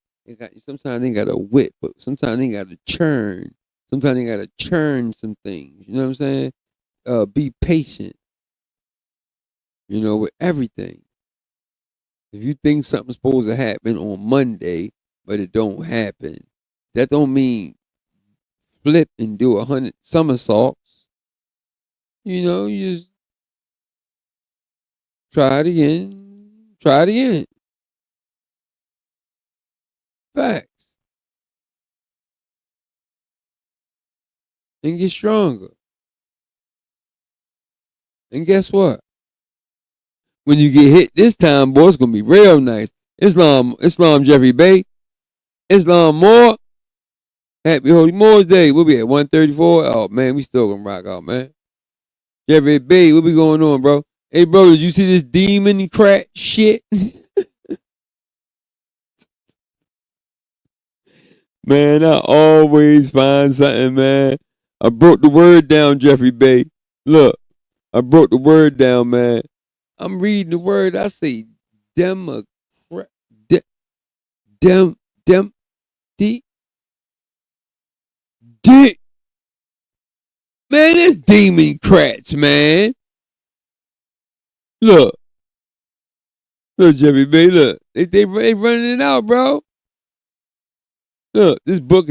[SPEAKER 1] Sometimes they got to whip, but sometimes they got to churn. Sometimes they got to churn some things. You know what I'm saying? Be patient. With everything. If you think something's supposed to happen on Monday, but it don't happen, that don't mean flip and do 100 somersaults. You just try it again. Try it again. Facts. And get stronger. And guess what? When you get hit this time, boy, it's gonna be real nice. Islam Jeffrey Bay, Islam Moore, Happy Holy Moore's Day. We'll be at 134. Oh man, we still gonna rock out, man. Jeffrey Bay, what be going on, bro? Hey bro, did you see this demon crack shit? Man, I always find something, man. I broke the word down, Jeffrey Bay. Look, I broke the word down, man. I'm reading the word. I say Democrat, dem, dem, D, D. Man, it's Democrats, man. Look, Jeffrey Bay. Look, they running it out, bro. Look, this book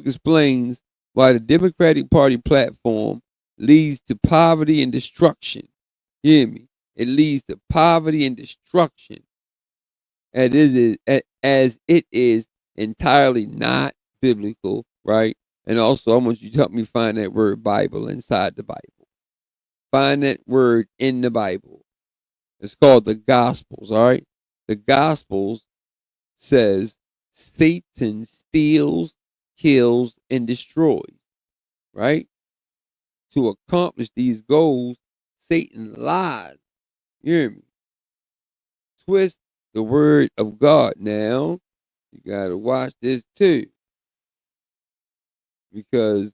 [SPEAKER 1] explains why the Democratic Party platform leads to poverty and destruction. You hear me? It leads to poverty and destruction. As it is entirely not biblical, right? And also, I want you to help me find that word Bible inside the Bible. Find that word in the Bible. It's called the Gospels, all right? The Gospels says Satan steals, kills, and destroys, right? To accomplish these goals, Satan lies. You hear me? Twist the word of God. Now, you got to watch this too. Because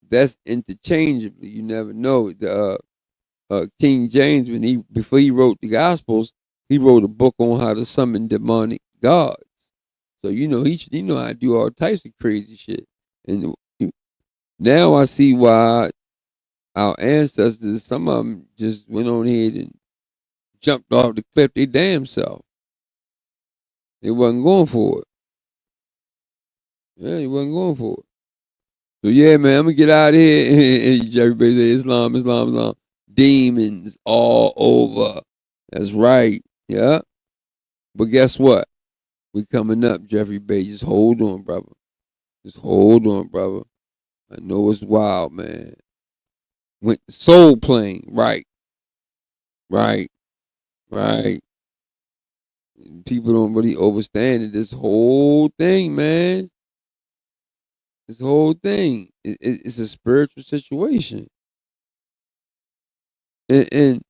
[SPEAKER 1] that's interchangeably. You never know. The King James, before he wrote the Gospels, he wrote a book on how to summon demonic gods. So he know how to do all types of crazy shit. And now I see why our ancestors, some of them just went on ahead and jumped off the cliff their damn self. They wasn't going for it. Yeah, they wasn't going for it. So yeah, man, I'm gonna get out of here. And everybody say Islam, Islam, Islam. Demons all over. That's right. Yeah. But guess what? We coming up, Jeffrey Bay. Just hold on, brother. Just hold on, brother. I know it's wild, man. Went to Soul Plane. Right. Right. Right. People don't really understand it. This whole thing, man. This whole thing. It's a spiritual situation. And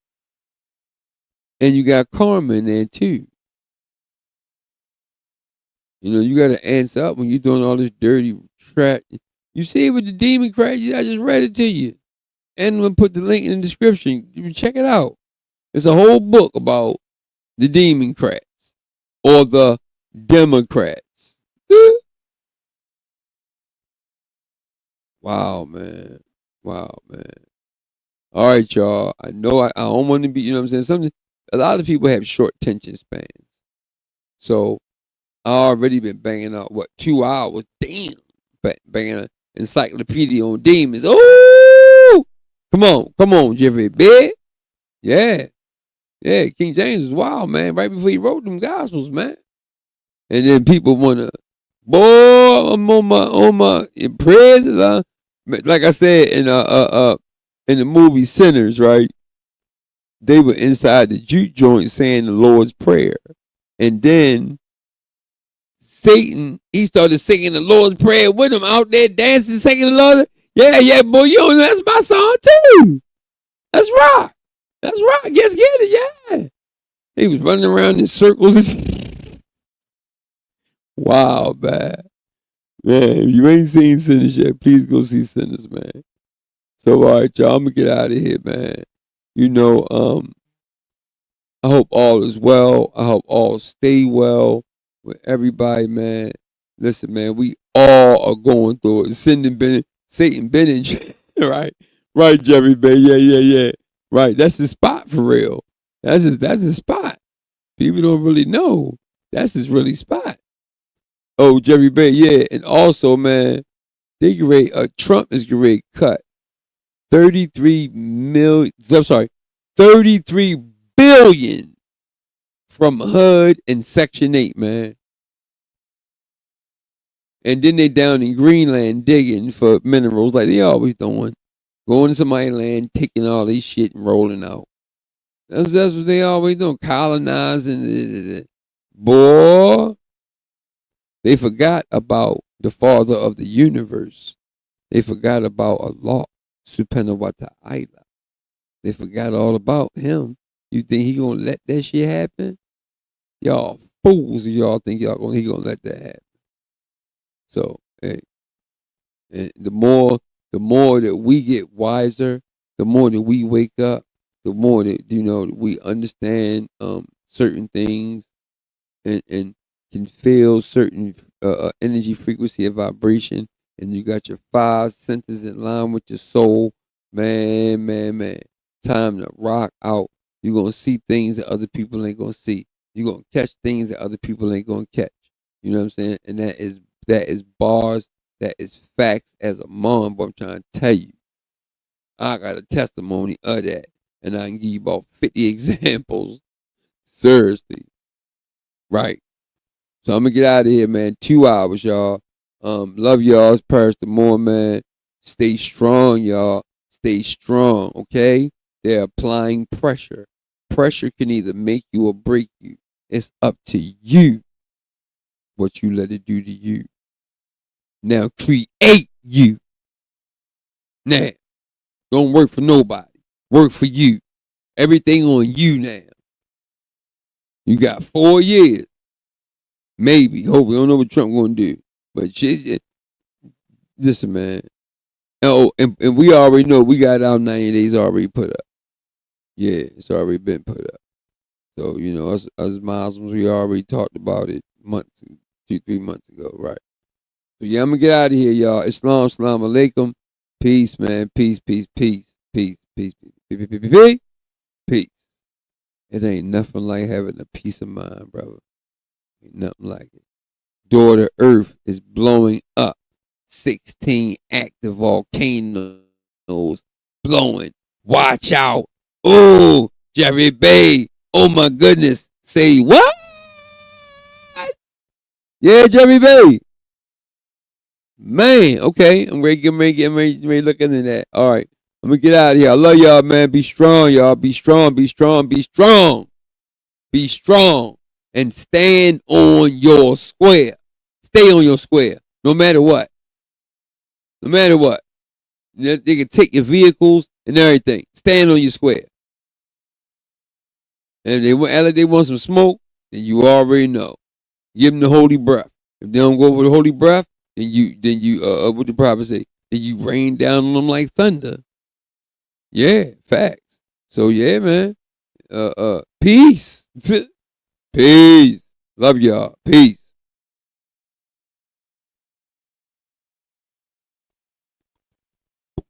[SPEAKER 1] you got karma in there too. You know, you got to answer up when you're doing all this dirty trash. You see it with the demon crash? I just read it to you. And I'm going to put the link in the description. You can check it out. It's a whole book about the Democrats or the Democrats. Wow, man. Wow, man. All right, y'all. I know I don't want to be, you know what I'm saying? A lot of people have short attention spans. So I already been banging out, 2 hours? Damn. Banging an encyclopedia on demons. Oh! Come on, Jeffrey. Big? Yeah. Yeah, King James was wild, man, right before he wrote them gospels, man. And then people wanna, boy, I'm on my in prison. Like I said in the movie Sinners, right? They were inside the juke joint saying the Lord's Prayer. And then Satan, he started singing the Lord's Prayer with him out there dancing, singing the Lord. Yeah, boy, that's my song too. That's right. That's right. Yes, get it, yeah. He was running around in circles. Wow, man. Man, if you ain't seen Sinners yet, please go see Sinners, man. So, all right, y'all, I'm going to get out of here, man. You know, I hope all is well. I hope all stay well with everybody, man. Listen, man, we all are going through it. Satan been in, right? Right, Jerry, man. Yeah. Right, that's the spot for real. That's his spot. People don't really know. That's his really spot. Oh, Jerry Bay, yeah. And also, man, Trump is getting to cut 33 billion from HUD and Section 8, man. And then they down in Greenland digging for minerals like they always doing. Going to somebody's land, taking all this shit and rolling out. That's what they always do, colonizing. Boy, they forgot about the father of the universe. They forgot about Allah, subhanahu wa ta'ala. They forgot all about him. You think he gonna let that shit happen? Y'all fools, y'all think he gonna let that happen. So, hey, and the more that we get wiser, the more that we wake up, the more that we understand certain things and can feel certain energy, frequency, and vibration, and you got your 5 senses in line with your soul, man. Time to rock out. You're gonna see things that other people ain't gonna see. You're gonna catch things that other people ain't gonna catch. You know what I'm saying? And that is bars. That is facts as a mom. But I'm trying to tell you, I got a testimony of that. And I can give you about 50 examples. Seriously. Right. So I'm going to get out of here, man. 2 hours, y'all. Love y'all. It's Paris the More, man. Stay strong, y'all. Stay strong, okay? They're applying pressure. Pressure can either make you or break you. It's up to you what you let it do to you. Now create you. Now, don't work for nobody. Work for you. Everything on you now. You got 4 years. Maybe. Hopefully. I don't know what Trump going to do. But shit, listen, man. Oh, and we already know we got our 90 days already put up. Yeah, it's already been put up. So, us Muslims, we already talked about it 2-3 months ago, right? So, yeah, I'm going to get out of here, y'all. Islam, salam alaikum. Peace, man. Peace. Peace, peace, peace, peace, peace, peace, peace. Peace. It ain't nothing like having a peace of mind, brother. Ain't nothing like it. Daughter Earth is blowing up. 16 active volcanoes blowing. Watch out. Oh, Jerry Bay. Oh my goodness. Say what? Yeah, Jerry Bay. Man, okay. I'm ready to look into that. All right. I'm gonna get out of here. I love y'all, man. Be strong, y'all. Be strong, be strong, be strong. Be strong. And stand on your square. Stay on your square. No matter what. No matter what. They can take your vehicles and everything. Stand on your square. And if they want some smoke, then you already know. Give them the holy breath. If they don't go for the holy breath, then you what the prophet say? Then you rain down on them like thunder. Yeah, facts. So yeah, man. Peace. Peace. Love y'all. Peace.